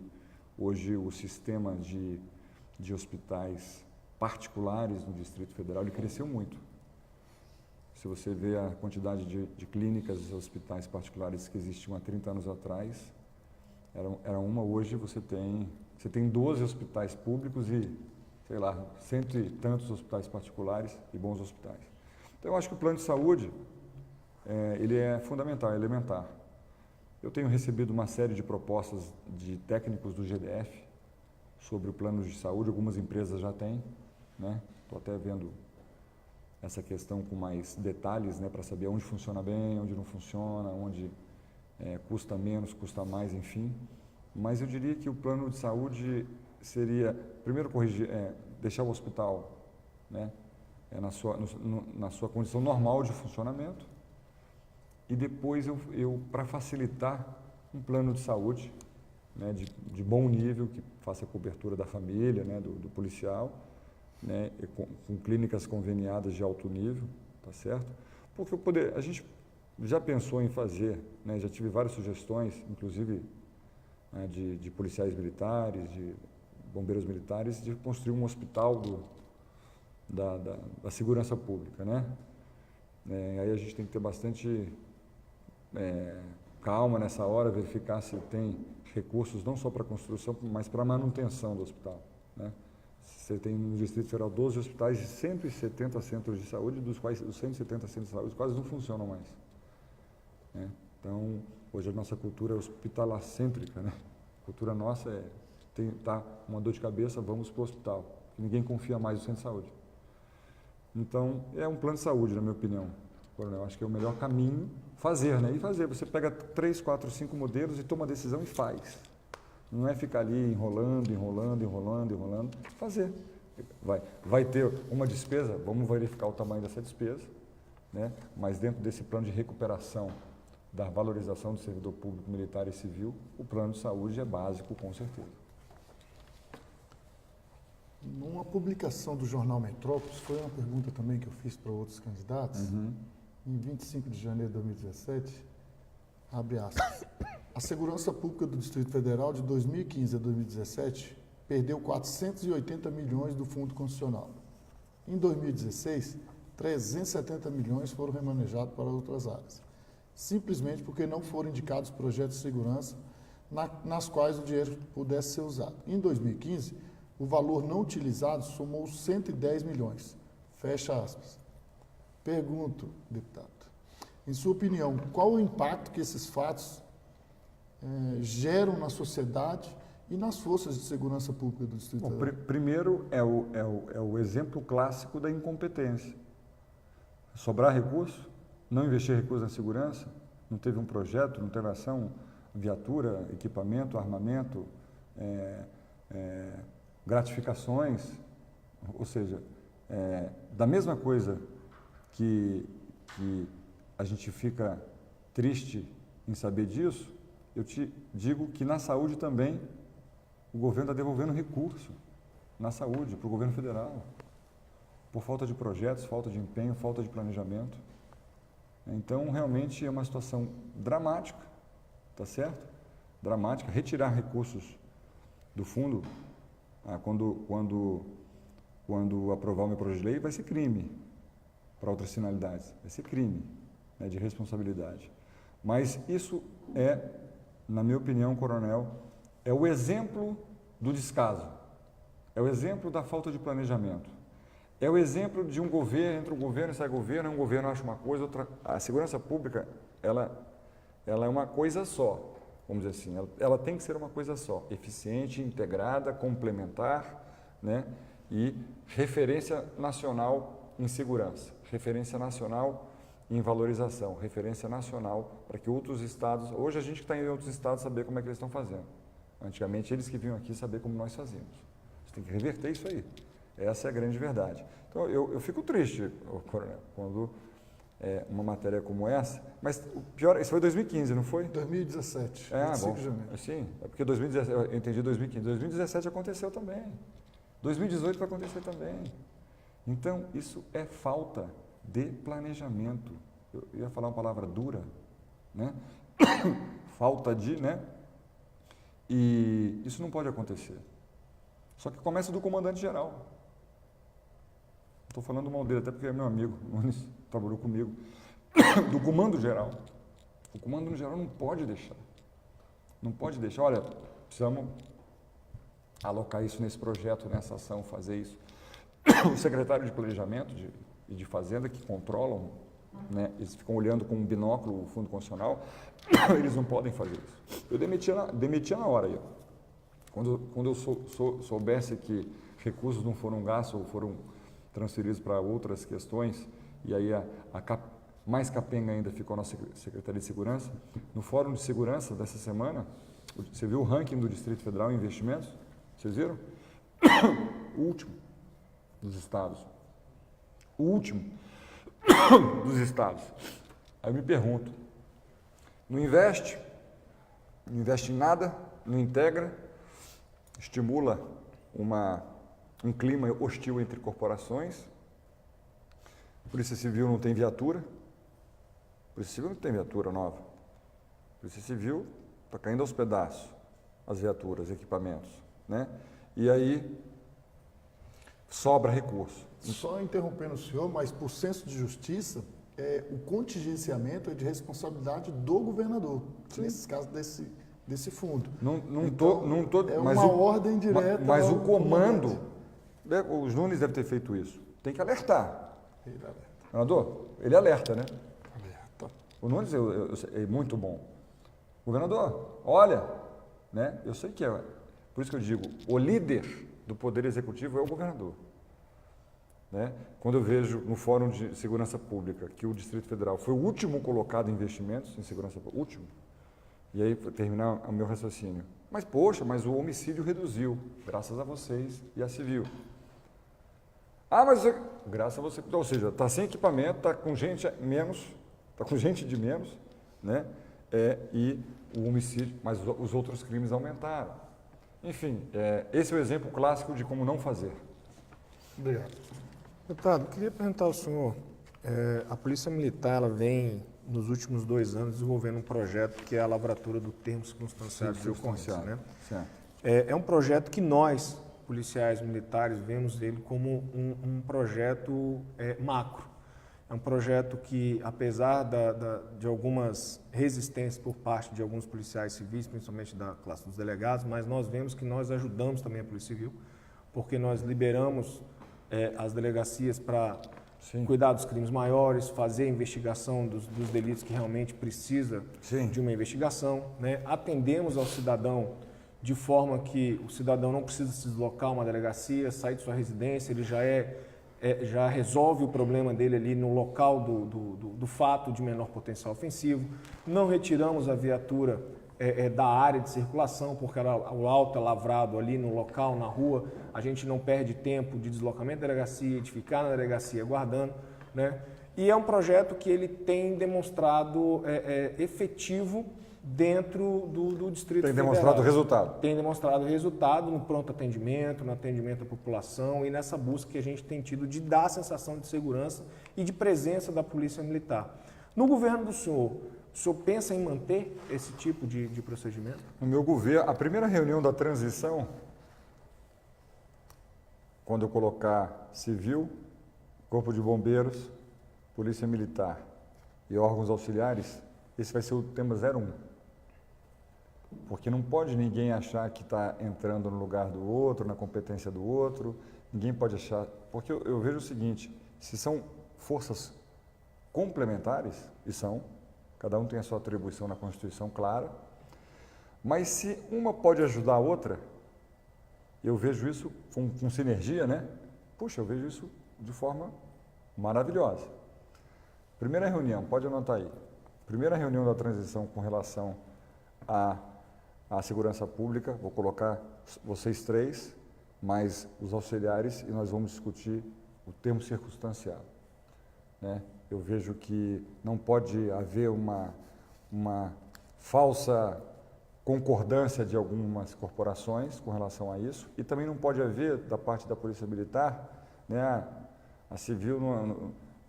S3: hoje o sistema de hospitais particulares no Distrito Federal, ele cresceu muito. Se você vê a quantidade de clínicas e hospitais particulares que existiam há 30 anos atrás, era uma, hoje você tem 12 hospitais públicos e, sei lá, 100 e tantos hospitais particulares e bons hospitais. Então, eu acho que o plano de saúde, ele é fundamental, é elementar. Eu tenho recebido uma série de propostas de técnicos do GDF sobre o plano de saúde, algumas empresas já têm, né? Estou até vendo essa questão com mais detalhes, né, para saber onde funciona bem, onde não funciona, onde custa menos, custa mais, enfim. Mas eu diria que o plano de saúde seria, primeiro, deixar o hospital, né, na sua condição normal de funcionamento, e depois para facilitar um plano de saúde, né, de bom nível, que faça a cobertura da família, né, do policial, né, com clínicas conveniadas de alto nível, tá certo? Porque a gente já pensou em fazer, né, já tive várias sugestões, inclusive, né, de policiais militares, de bombeiros militares, de construir um hospital da segurança pública, né? Aí a gente tem que ter bastante calma nessa hora, verificar se tem recursos não só para construção, mas para manutenção do hospital, né? Você tem no Distrito Federal 12 hospitais e 170 centros de saúde, dos quais os 170 centros de saúde quase não funcionam mais, né? Então, hoje a nossa cultura é hospitalar-cêntrica, né? A cultura nossa tá uma dor de cabeça, vamos para o hospital. Ninguém confia mais no centro de saúde. Então, é um plano de saúde, na minha opinião, coronel. Acho que é o melhor caminho fazer, né? E fazer. Você pega 3, 4, 5 modelos e toma a decisão e faz. Não é ficar ali enrolando. Fazer. Vai ter uma despesa, vamos verificar o tamanho dessa despesa, né? Mas dentro desse plano de recuperação da valorização do servidor público militar e civil, o plano de saúde é básico, com certeza.
S2: Numa publicação do jornal Metrópolis, foi uma pergunta também que eu fiz para outros candidatos, em 25 de janeiro de 2017, abre aspas, a segurança pública do Distrito Federal de 2015 a 2017 perdeu 480 milhões do Fundo Constitucional. Em 2016, 370 milhões foram remanejados para outras áreas, simplesmente porque não foram indicados projetos de segurança nas quais o dinheiro pudesse ser usado. Em 2015, o valor não utilizado somou 110 milhões. Fecha aspas. Pergunto, deputado, em sua opinião, qual o impacto que esses fatos geram na sociedade e nas forças de segurança pública do Distrito Federal?
S3: Primeiro, é o exemplo clássico da incompetência. Sobrar recurso, não investir recursos na segurança, não teve um projeto, não teve ação, viatura, equipamento, armamento, gratificações, ou seja, da mesma coisa que a gente fica triste em saber disso, eu te digo que na saúde também o governo está devolvendo recurso na saúde para o governo federal, por falta de projetos, falta de empenho, falta de planejamento. Então, realmente é uma situação dramática, tá certo? Dramática. Retirar recursos do fundo, quando aprovar o meu projeto de lei, vai ser crime para outras finalidades. Vai ser crime, né, de responsabilidade. Mas isso na minha opinião, coronel, é o exemplo do descaso. É o exemplo da falta de planejamento. É o exemplo de um governo, entra o governo e sai o governo, um governo acha uma coisa, outra. A segurança pública, ela é uma coisa só, vamos dizer assim, ela tem que ser uma coisa só, eficiente, integrada, complementar, né? E referência nacional em segurança, referência nacional em valorização, referência nacional para que outros estados, hoje a gente que está em outros estados saber como é que eles estão fazendo. Antigamente eles que vinham aqui saber como nós fazíamos. Você tem que reverter isso aí. Essa é a grande verdade. Então, eu fico triste, coronel, quando uma matéria como essa, mas o pior, isso foi 2015, não foi?
S2: 2017,
S3: 25
S2: de janeiro.
S3: Sim, é porque 2017, eu entendi 2015, 2017 aconteceu também, 2018 vai acontecer também. Então, isso é falta de planejamento. Eu ia falar uma palavra dura, né? Falta de, né? E isso não pode acontecer. Só que começa do comandante-geral. Estou falando mal dele, até porque é meu amigo, o Nunes trabalhou comigo. Do comando-geral. O comando-geral não pode deixar. Não pode deixar. Olha, precisamos alocar isso nesse projeto, nessa ação, fazer isso. O secretário de Planejamento e de Fazenda, que controlam, né, eles ficam olhando com um binóculo o Fundo Constitucional, eles não podem fazer isso. Eu demitia na hora aí. Quando eu soubesse que recursos não foram gastos ou foram transferidos para outras questões, e aí mais capenga ainda ficou a nossa Secretaria de Segurança, no Fórum de Segurança dessa semana, você viu o ranking do Distrito Federal em investimentos? Vocês viram? O último dos estados. O último dos estados. Aí eu me pergunto, não investe em nada, não integra, estimula um clima hostil entre corporações. A Polícia Civil não tem viatura. A Polícia Civil não tem viatura nova. A Polícia Civil está caindo aos pedaços, as viaturas, equipamentos, né? E aí sobra recurso.
S2: Só interrompendo o senhor, mas por senso de justiça, o contingenciamento é de responsabilidade do governador, nesses casos desse fundo.
S3: É
S2: uma ordem direta.
S3: Mas o comando, os Nunes devem ter feito isso. Tem que alertar.
S2: Ele alerta.
S3: Governador, ele alerta, né?
S2: Alerta.
S3: O Nunes é muito bom. Governador, olha, né? Eu sei que é. Por isso que eu digo, o líder do Poder Executivo é o governador. Né? Quando eu vejo no Fórum de Segurança Pública que o Distrito Federal foi o último colocado em investimentos em segurança pública, último, e aí para terminar o meu raciocínio, mas poxa, mas o homicídio reduziu, graças a vocês e a Civil. Ah, mas graças a você, ou seja, está sem equipamento, está com gente menos, está com gente de menos, né? E o homicídio, mas os outros crimes aumentaram. Enfim, esse é o exemplo clássico de como não fazer.
S1: Obrigado. Deputado, queria perguntar ao senhor, a Polícia Militar ela vem, nos últimos 2 anos, desenvolvendo um projeto que é a lavratura do termo circunstanciado de ocorrência, né?
S3: Certo.
S1: É um projeto que nós, policiais militares, vemos ele como um projeto macro. É um projeto que, apesar de algumas resistências por parte de alguns policiais civis, principalmente da classe dos delegados, mas nós vemos que nós ajudamos também a Polícia Civil, porque nós liberamos as delegacias para cuidar dos crimes maiores, fazer a investigação dos delitos que realmente precisa de uma investigação, né? Atendemos ao cidadão de forma que o cidadão não precisa se deslocar a uma delegacia, sair de sua residência, ele já resolve o problema dele ali no local do fato de menor potencial ofensivo. Não retiramos a viatura da área de circulação, porque o auto é lavrado ali no local, na rua, a gente não perde tempo de deslocamento da delegacia, de ficar na delegacia guardando, né? E é um projeto que ele tem demonstrado efetivo dentro do Distrito Federal.
S3: Tem demonstrado resultado.
S1: Tem demonstrado resultado no pronto atendimento, no atendimento à população e nessa busca que a gente tem tido de dar a sensação de segurança e de presença da Polícia Militar. No governo do senhor, o senhor pensa em manter esse tipo de procedimento?
S3: No meu governo, a primeira reunião da transição, quando eu colocar civil, Corpo de Bombeiros, Polícia Militar e órgãos auxiliares, esse vai ser o tema 01. Porque não pode ninguém achar que está entrando no lugar do outro, na competência do outro, ninguém pode achar, porque eu vejo o seguinte, se são forças complementares, e são, cada um tem a sua atribuição na Constituição clara, mas se uma pode ajudar a outra, eu vejo isso com sinergia, né? Puxa, eu vejo isso de forma maravilhosa. Primeira reunião, pode anotar aí, primeira reunião da transição com relação à segurança pública, vou colocar vocês 3, mais os auxiliares, e nós vamos discutir o termo circunstanciado, né? Eu vejo que não pode haver uma falsa concordância de algumas corporações com relação a isso, e também não pode haver, da parte da Polícia Militar, né, a civil,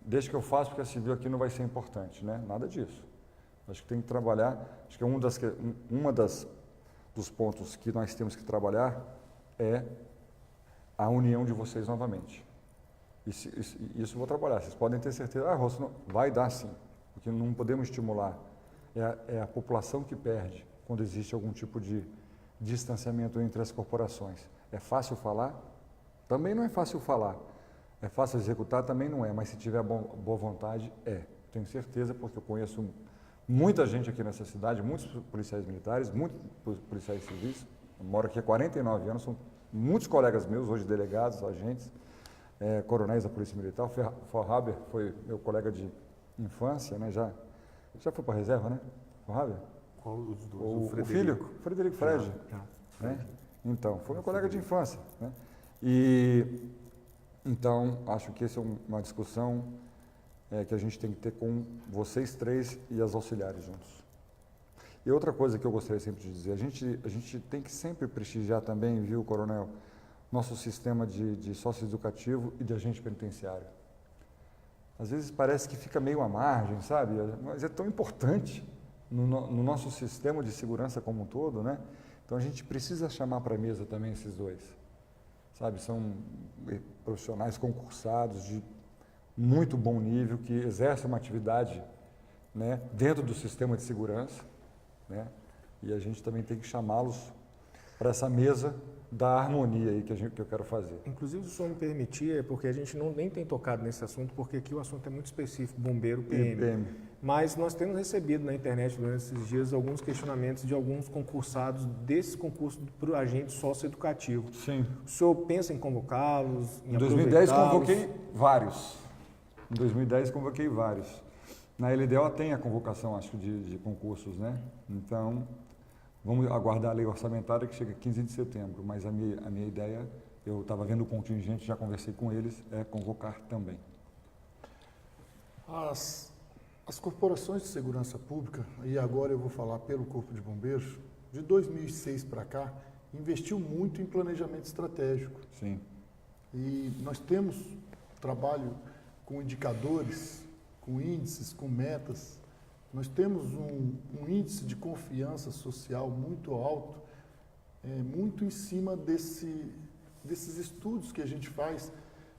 S3: deixa que eu faço porque a civil aqui não vai ser importante, né? Nada disso. Acho que tem que trabalhar, acho que dos pontos que nós temos que trabalhar é a união de vocês novamente. Isso eu vou trabalhar, vocês podem ter certeza, Rosso, vai dar sim, porque não podemos estimular. É a população que perde quando existe algum tipo de distanciamento entre as corporações. É fácil falar? Também não é fácil falar. É fácil executar? Também não é, mas se tiver boa vontade, é. Tenho certeza, porque eu conheço muita gente aqui nessa cidade, muitos policiais militares, muitos policiais civis. Eu moro aqui há 49 anos, são muitos colegas meus, hoje delegados, agentes, coronéis da Polícia Militar. O Forhaber foi meu colega de infância, né? Já foi para a reserva, né? Forhaber?
S1: Qual os dois?
S3: O filho, Frederico Fred. Né? Então, foi meu colega de infância. Né? E então, acho que essa é uma discussão que a gente tem que ter com vocês 3 e as auxiliares juntos. E outra coisa que eu gostaria sempre de dizer, a gente tem que sempre prestigiar também, viu, coronel, nosso sistema de socioeducativo e de agente penitenciário. Às vezes parece que fica meio à margem, sabe? Mas é tão importante no nosso sistema de segurança como um todo, né? Então a gente precisa chamar para a mesa também esses 2, sabe? São profissionais concursados de muito bom nível, que exercem uma atividade, né, dentro do sistema de segurança, né? E a gente também tem que chamá-los para essa mesa da harmonia aí que eu quero fazer.
S1: Inclusive, se o senhor me permitir, porque a gente nem tem tocado nesse assunto, porque aqui o assunto é muito específico, bombeiro, PM. Mas nós temos recebido na internet durante esses dias alguns questionamentos de alguns concursados desses concursos para o agente socioeducativo.
S3: Sim.
S1: O senhor pensa em convocá-los?
S3: Em 2010 convoquei vários. Em 2010 convoquei vários. Na LDO tem a convocação, acho, de concursos, né? Então, vamos aguardar a lei orçamentária que chega 15 de setembro, mas a minha ideia eu estava vendo o contingente, já conversei com eles, é convocar também.
S2: As corporações de segurança pública, e agora eu vou falar pelo Corpo de Bombeiros, de 2006 para cá, investiu muito em planejamento estratégico.
S3: Sim.
S2: E nós temos trabalho com indicadores, com índices, com metas. Nós temos um índice de confiança social muito alto, muito em cima desses estudos que a gente faz,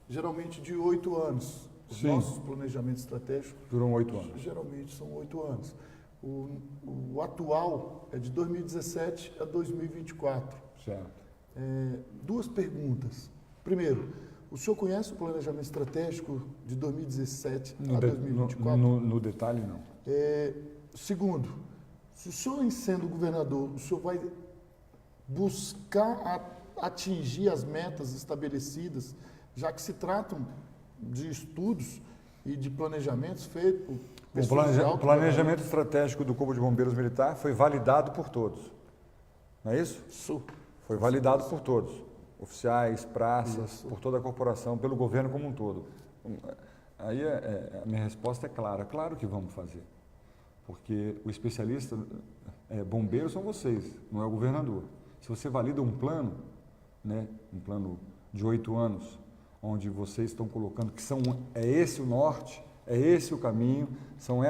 S2: geralmente de 8 anos. Os
S3: Sim.
S2: nossos planejamentos estratégicos
S3: Duram 8 anos.
S2: geralmente são 8 anos. O atual é de 2017 a 2024.
S3: Certo.
S2: Duas perguntas. Primeiro, o senhor conhece o planejamento estratégico de 2017 a 2024?
S3: No detalhe, não.
S2: Segundo, se o senhor, sendo governador, o senhor vai buscar atingir as metas estabelecidas, já que se tratam de estudos e de planejamentos feitos por
S3: O
S2: pessoas de alto
S3: planejamento estratégico do Corpo de Bombeiros Militar foi validado por todos. Não é isso?
S2: Isso.
S3: Foi validado por todos. Oficiais, praças, por toda a corporação, pelo governo como um todo. Aí a minha resposta é clara. Claro que vamos fazer. Porque o especialista, bombeiros são vocês, não é o governador. Se você valida um plano, né, um plano de 8 anos, onde vocês estão colocando que é esse o norte, é esse o caminho, são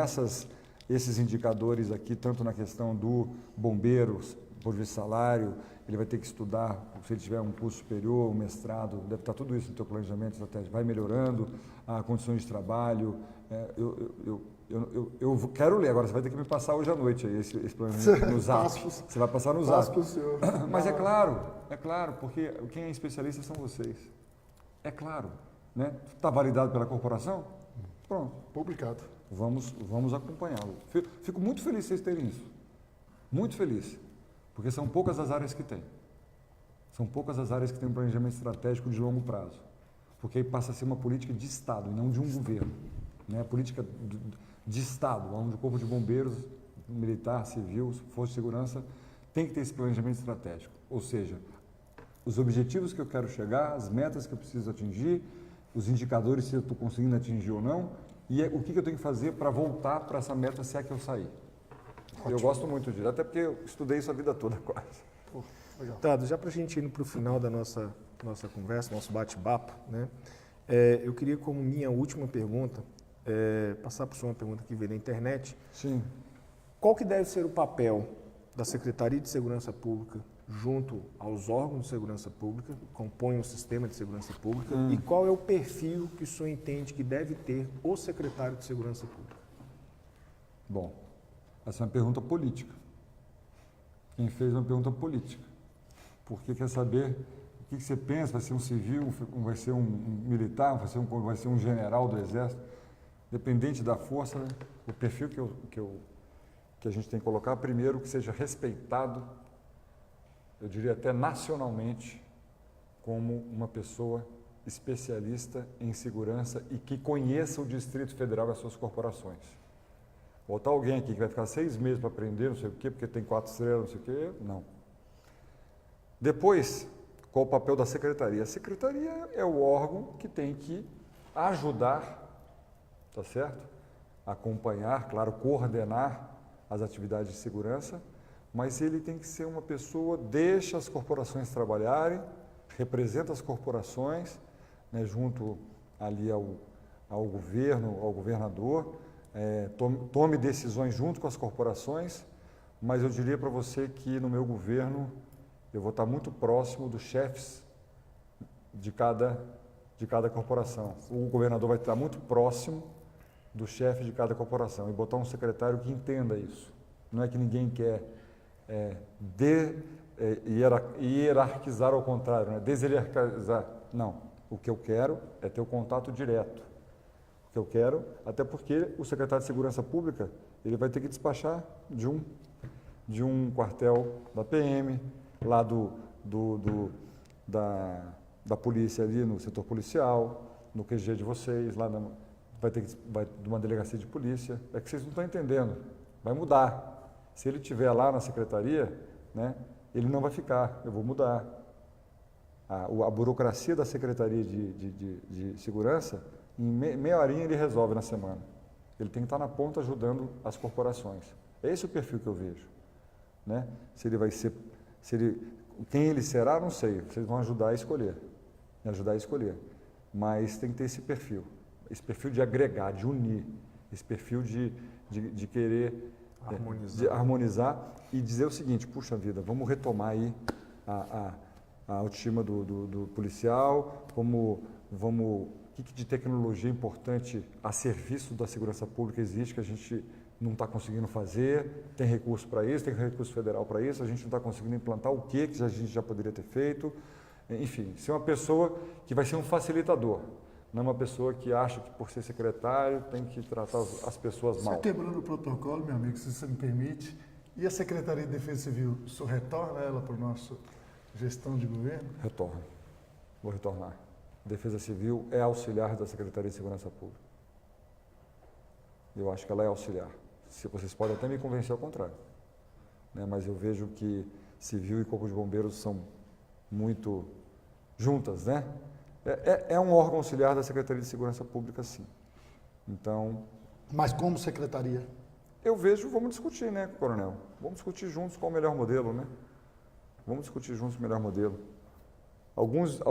S3: esses indicadores aqui, tanto na questão do bombeiro, por de salário, ele vai ter que estudar, se ele tiver um curso superior, um mestrado, deve estar tudo isso no teu planejamento estratégico, vai melhorando a condições de trabalho. Eu quero ler, agora você vai ter que me passar hoje à noite aí, esse planejamento no Zap. Você vai passar no Zap. Mas é claro, porque quem é especialista são vocês. É claro, né? Está validado pela corporação? Pronto.
S2: Publicado.
S3: Vamos acompanhá-lo. Fico muito feliz de vocês terem isso. Muito feliz. Porque são poucas as áreas que tem. São poucas as áreas que têm um planejamento estratégico de longo prazo. Porque aí passa a ser uma política de Estado e não de um governo. Né? A política de Estado, onde o Corpo de Bombeiros, militar, civil, força de segurança, tem que ter esse planejamento estratégico. Ou seja, os objetivos que eu quero chegar, as metas que eu preciso atingir, os indicadores se eu estou conseguindo atingir ou não, e o que eu tenho que fazer para voltar para essa meta se é que eu sair. Ótimo. Eu gosto muito disso, até porque eu estudei isso a vida toda quase.
S1: Tado, já para a gente ir para o final da nossa conversa, nosso bate-papo, né? Eu queria, como minha última pergunta, passar para o senhor uma pergunta que veio da internet.
S3: Sim.
S1: Qual que deve ser o papel da Secretaria de Segurança Pública junto aos órgãos de segurança pública, que compõem o sistema de segurança pública, e qual é o perfil que o senhor entende que deve ter o secretário de Segurança Pública?
S3: Bom, essa é uma pergunta política. Quem fez uma pergunta política. Porque quer saber o que você pensa, vai ser um civil, vai ser um militar, vai ser um general do Exército, dependente da força, né? O perfil que a gente tem que colocar, primeiro, que seja respeitado, eu diria até nacionalmente, como uma pessoa especialista em segurança e que conheça o Distrito Federal e as suas corporações. Botar alguém aqui que vai ficar 6 meses para aprender, não sei o quê, porque tem 4 estrelas, não sei o quê, não. Depois, qual o papel da secretaria? A secretaria é o órgão que tem que ajudar, tá certo? Acompanhar, claro, coordenar as atividades de segurança, mas ele tem que ser uma pessoa, deixa as corporações trabalharem, representa as corporações, né, junto ali ao governo, ao governador, tome decisões junto com as corporações, mas eu diria para você que no meu governo eu vou estar muito próximo dos chefes de cada corporação. O governador vai estar muito próximo do chefe de cada corporação e botar um secretário que entenda isso. Não é que ninguém quer hierarquizar ao contrário, né? Deshierarquizar. Não. O que eu quero é ter o contato direto. O que eu quero, até porque o secretário de Segurança Pública ele vai ter que despachar de um quartel da PM, lá da polícia ali no setor policial, no QG de vocês, lá vai de uma delegacia de polícia. É que vocês não estão entendendo. Vai mudar. Se ele estiver lá na secretaria, né, ele não vai ficar. Eu vou mudar. a burocracia da Secretaria de Segurança, em meia horinha ele resolve na semana. Ele tem que estar na ponta ajudando as corporações. É esse o perfil que eu vejo. Né? Se ele vai ser, quem ele será, não sei. Vocês vão ajudar a escolher, me ajudar a escolher. Mas tem que ter esse perfil de agregar, de unir, esse perfil de querer harmonizar e dizer o seguinte: puxa vida, vamos retomar aí a autoestima do policial, o que de tecnologia importante a serviço da segurança pública existe que a gente não está conseguindo fazer, tem recurso para isso, tem recurso federal para isso, a gente não está conseguindo implantar o que a gente já poderia ter feito. Enfim, ser uma pessoa que vai ser um facilitador, não uma pessoa que acha que por ser secretário tem que tratar as pessoas mal.
S2: Só quebrando o protocolo, meu amigo, se você me permite, e a Secretaria de Defesa Civil, o senhor retorna ela para a nossa gestão de governo?
S3: Retorno, vou retornar. Defesa Civil é auxiliar da Secretaria de Segurança Pública. Eu acho que ela é auxiliar. Vocês podem até me convencer ao contrário, né? Mas eu vejo que Civil e Corpo de Bombeiros são muito juntas, né? É um órgão auxiliar da Secretaria de Segurança Pública, sim. Então...
S2: Mas como secretaria?
S3: Eu vejo, vamos discutir, né, coronel? Vamos discutir juntos qual o melhor modelo, né? Vamos discutir juntos o melhor modelo. Alguns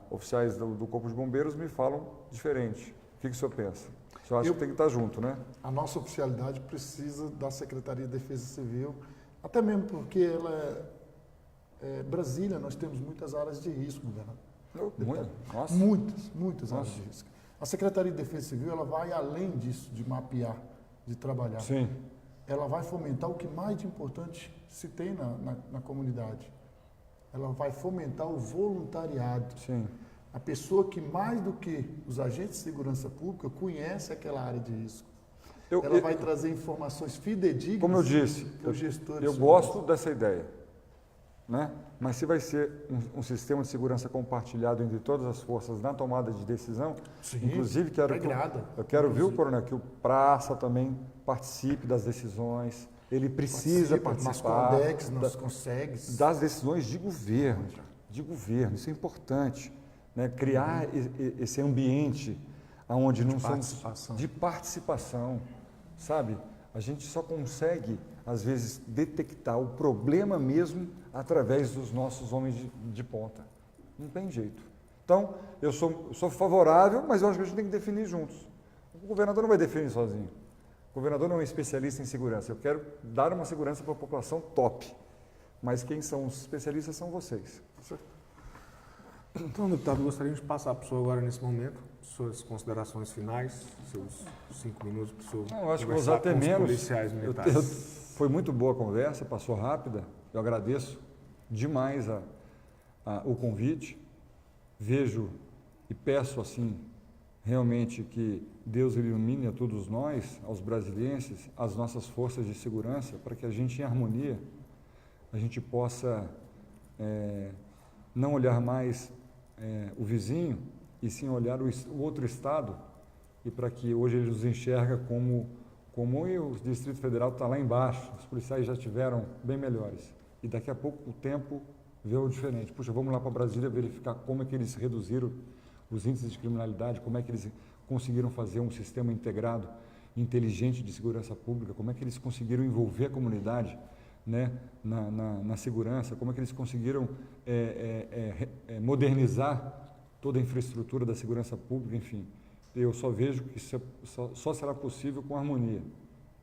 S3: oficiais do Corpo de Bombeiros me falam diferente. O que o senhor pensa? O senhor acha que tem que estar junto, né?
S2: A nossa oficialidade precisa da Secretaria de Defesa Civil, até mesmo porque ela Brasília, nós temos muitas áreas de risco, governador.
S3: Nossa.
S2: Muitas áreas de risco. A Secretaria de Defesa Civil, ela vai além disso, de mapear, de trabalhar.
S3: Sim.
S2: Ela vai fomentar o que mais de importante se tem na comunidade. Ela vai fomentar o voluntariado.
S3: Sim.
S2: A pessoa que, mais do que os agentes de segurança pública, conhece aquela área de risco. Ela vai trazer informações fidedignas.
S3: Como eu disse, eu gosto dessa ideia, né? Mas se vai ser um sistema de segurança compartilhado entre todas as forças na tomada de decisão,
S2: sim,
S3: inclusive eu quero ver o coronel, que o praça também participe das decisões. Ele precisa participar das decisões de governo, isso é importante, né? Criar esse ambiente onde não somos de participação, sabe? A gente só consegue, às vezes, detectar o problema mesmo através dos nossos homens de ponta. Não tem jeito. Então, eu sou favorável, mas eu acho que a gente tem que definir juntos. O governador não vai definir sozinho. O governador não é um especialista em segurança. Eu quero dar uma segurança para a população top. Mas quem são os especialistas são vocês.
S1: Então, deputado, gostaria de passar para o senhor agora, nesse momento, suas considerações finais, seus 5 minutos para o senhor.
S3: Não, eu acho que vou usar até menos.
S1: Policiais militares.
S3: Foi muito boa a conversa, passou rápida. Eu agradeço demais o convite. Vejo e peço, assim, realmente que Deus ilumine a todos nós, aos brasileiros, as nossas forças de segurança, para que a gente, em harmonia, a gente possa não olhar mais o vizinho, e sim olhar o outro estado, e para que hoje ele nos enxerga como o Distrito Federal está lá embaixo, os policiais já tiveram bem melhores. E daqui a pouco o tempo vê o diferente. Puxa, vamos lá para Brasília verificar como é que eles reduziram os índices de criminalidade, como é que eles conseguiram fazer um sistema integrado, inteligente de segurança pública, como é que eles conseguiram envolver a comunidade, né, na segurança, como é que eles conseguiram modernizar toda a infraestrutura da segurança pública, enfim. Eu só vejo que isso só será possível com harmonia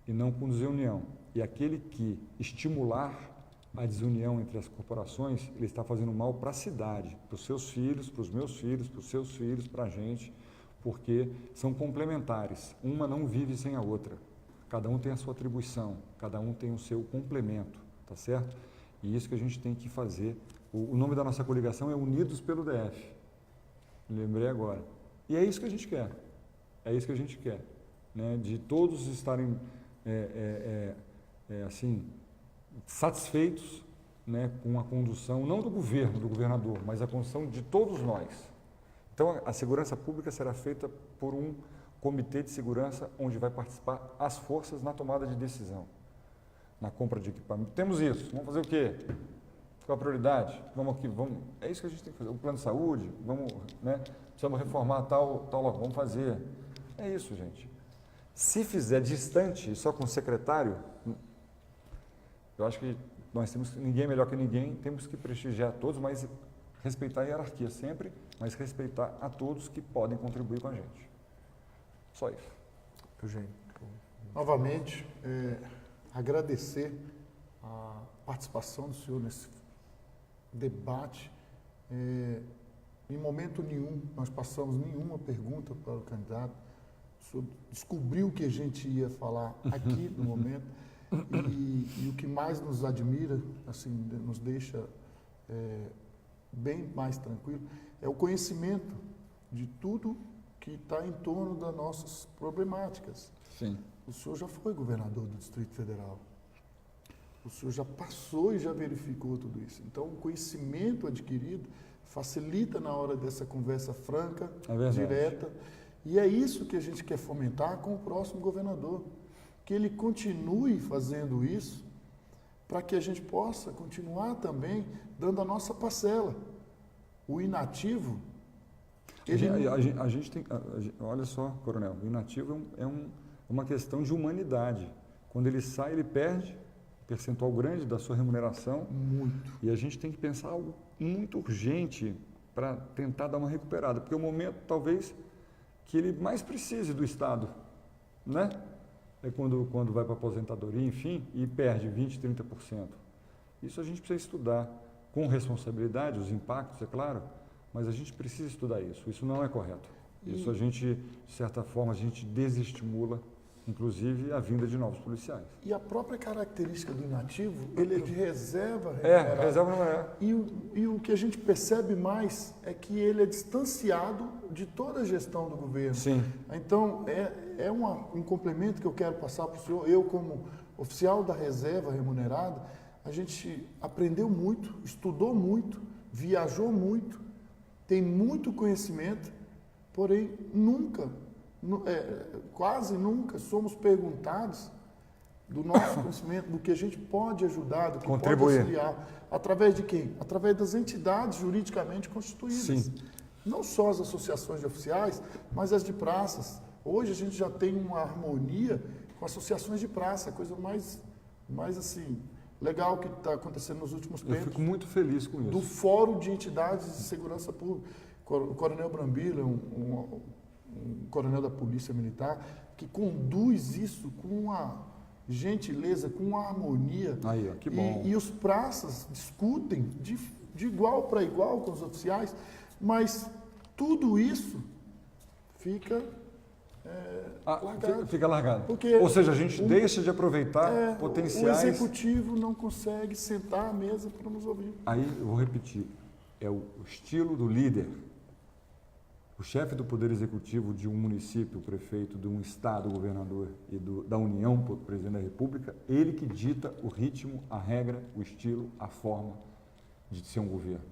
S3: e não com desunião. E aquele que estimular a desunião entre as corporações, ele está fazendo mal para a cidade, para os seus filhos, para os meus filhos, para os seus filhos, para a gente, porque são complementares. Uma não vive sem a outra. Cada um tem a sua atribuição, cada um tem o seu complemento, tá certo? E isso que a gente tem que fazer. O nome da nossa coligação é Unidos pelo DF. Me lembrei agora. E é isso que a gente quer. É isso que a gente quer, né? De todos estarem assim, satisfeitos, né, com a condução, não do governo, do governador, mas a condução de todos nós. Então, a segurança pública será feita por um comitê de segurança onde vai participar as forças na tomada de decisão, na compra de equipamento. Temos isso, vamos fazer o quê? Qual a prioridade? Vamos aqui, vamos. É isso que a gente tem que fazer. O plano de saúde, vamos, né? Precisamos reformar tal local, vamos fazer. É isso, gente. Se fizer distante, só com o secretário, eu acho que nós temos, ninguém é melhor que ninguém, temos que prestigiar todos, mas respeitar a hierarquia sempre, mas respeitar a todos que podem contribuir com a gente. Só isso.
S1: Eugênio.
S2: Novamente, agradecer a participação do senhor nesse debate. Em momento nenhum nós passamos nenhuma pergunta para o candidato. O senhor descobriu o que a gente ia falar aqui no momento. E o que mais nos admira, assim, nos deixa bem mais tranquilo, é o conhecimento de tudo que está em torno das nossas problemáticas.
S3: Sim.
S2: O senhor já foi governador do Distrito Federal. O senhor já passou e já verificou tudo isso. Então, o conhecimento adquirido facilita na hora dessa conversa franca, direta. E é isso que a gente quer fomentar com o próximo governador. Que ele continue fazendo isso para que a gente possa continuar também dando a nossa parcela. O inativo...
S3: A gente tem... Olha só, coronel, o inativo é uma questão de humanidade. Quando ele sai, ele perde um percentual grande da sua remuneração.
S2: Muito.
S3: E a gente tem que pensar algo muito urgente para tentar dar uma recuperada. Porque é o momento, talvez, que ele mais precise do Estado, né? É quando vai para a aposentadoria, enfim, e perde 20%, 30%. Isso a gente precisa estudar com responsabilidade, os impactos, é claro, mas a gente precisa estudar isso. Isso não é correto. Isso a gente, de certa forma, a gente desestimula, inclusive, a vinda de novos policiais.
S2: E a própria característica do inativo, ele é de reserva.
S3: Reserva não é.
S2: E o que a gente percebe mais é que ele é distanciado de toda a gestão do governo.
S3: Sim.
S2: Então, um complemento que eu quero passar para o senhor. Eu, como oficial da reserva remunerada, a gente aprendeu muito, estudou muito, viajou muito, tem muito conhecimento, porém quase nunca somos perguntados do nosso conhecimento, do que a gente pode ajudar, do que pode auxiliar. Através de quem? Através das entidades juridicamente constituídas.
S3: Sim.
S2: Não só as associações de oficiais, mas as de praças. Hoje a gente já tem uma harmonia com associações de praça, coisa mais assim, legal que está acontecendo nos últimos tempos.
S3: Eu fico muito feliz com isso.
S2: Do Fórum de Entidades de Segurança Pública. O Coronel Brambila, um coronel da Polícia Militar, que conduz isso com uma gentileza, com uma harmonia.
S3: Aí, ó, que bom.
S2: E os praças discutem de igual para igual com os oficiais, mas tudo isso fica largado.
S3: Fica largado.
S2: Porque
S3: ou seja, a gente deixa de aproveitar potenciais...
S2: O executivo não consegue sentar à mesa para nos ouvir.
S3: Aí, eu vou repetir, é o estilo do líder. O chefe do Poder Executivo de um município, o prefeito de um estado, o governador e da União, o presidente da República, ele que dita o ritmo, a regra, o estilo, a forma de ser um governo.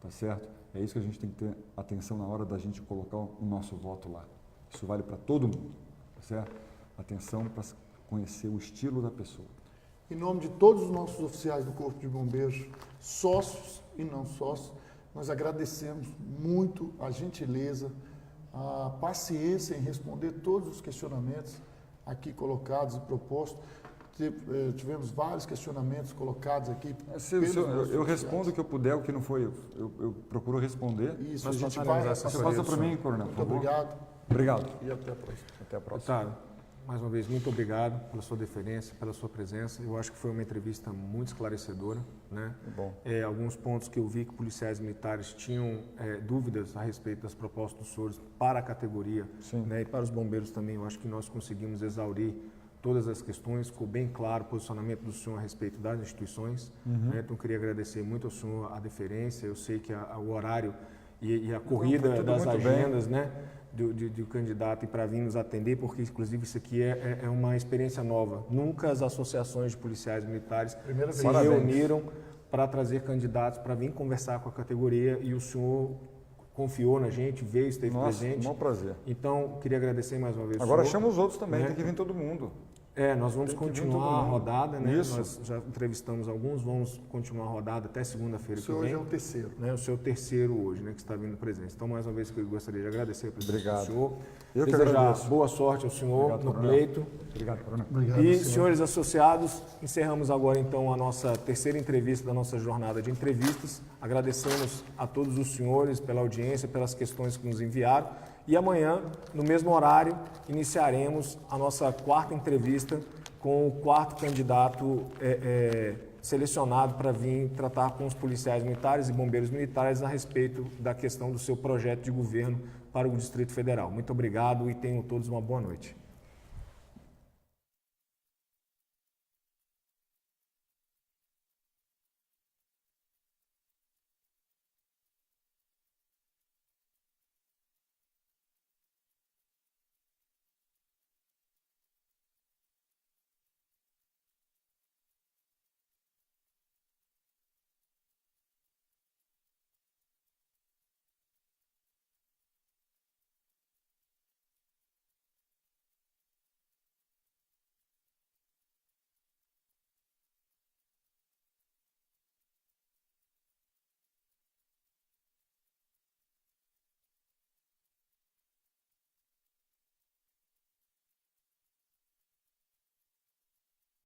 S3: Tá certo? É isso que a gente tem que ter atenção na hora da gente colocar o nosso voto lá. Isso vale para todo mundo, tá certo? Atenção para conhecer o estilo da pessoa.
S2: Em nome de todos os nossos oficiais do Corpo de Bombeiros, sócios e não sócios, nós agradecemos muito a gentileza, a paciência em responder todos os questionamentos aqui colocados e propostos. Tivemos vários questionamentos colocados aqui.
S3: Eu respondo o que eu puder, o que não foi, eu procuro responder.
S2: Isso, a gente vai...
S3: Você passa para mim, coronel,
S2: por favor. Muito obrigado.
S3: Obrigado.
S2: E até a próxima.
S3: Até a próxima.
S1: Deputado, mais uma vez, muito obrigado pela sua deferência, pela sua presença. Eu acho que foi uma entrevista muito esclarecedora, né?
S3: Bom.
S1: Alguns pontos que eu vi que policiais militares tinham dúvidas a respeito das propostas dos senhores para a categoria, né? E para os bombeiros também. Eu acho que nós conseguimos exaurir todas as questões, ficou bem claro o posicionamento do senhor a respeito das instituições. Né? Então, eu queria agradecer muito ao senhor a deferência. Eu sei que o horário e a corrida das agendas, né? Do candidato e para vir nos atender, porque inclusive isso aqui é uma experiência nova. Nunca as associações de policiais militares se reuniram para trazer candidatos para vir conversar com a categoria e o senhor confiou na gente, veio, esteve presente.
S3: Nossa, um prazer.
S1: Então, queria agradecer mais uma vez.
S3: Agora chama os outros também, né? Tem que vir todo mundo.
S1: Nós vamos
S2: Tem que vir
S1: continuar
S2: todo
S1: a
S2: mundo.
S1: rodada, né?
S2: Isso.
S1: Nós já entrevistamos alguns, vamos continuar a rodada até segunda-feira
S2: O
S1: que
S2: senhor
S1: vem.
S2: hoje é o terceiro.
S1: Né, o seu terceiro hoje, né, que está vindo presente. Então, mais uma vez, que eu gostaria de agradecer a presença
S3: Obrigado.
S1: do senhor.
S3: Eu que
S1: Desejar
S3: agradeço.
S1: boa sorte ao senhor
S3: Obrigado,
S1: no
S3: coronel.
S1: pleito.
S3: Obrigado, coronel.
S2: Obrigado,
S1: E,
S2: senhor.
S1: senhores associados, encerramos agora, então, a nossa terceira entrevista da nossa jornada de entrevistas. Agradecemos a todos os senhores pela audiência, pelas questões que nos enviaram. E amanhã, no mesmo horário, iniciaremos a nossa quarta entrevista com o quarto candidato selecionado para vir tratar com os policiais militares e bombeiros militares a respeito da questão do seu projeto de governo para o Distrito Federal. Muito obrigado e tenham todos uma boa noite.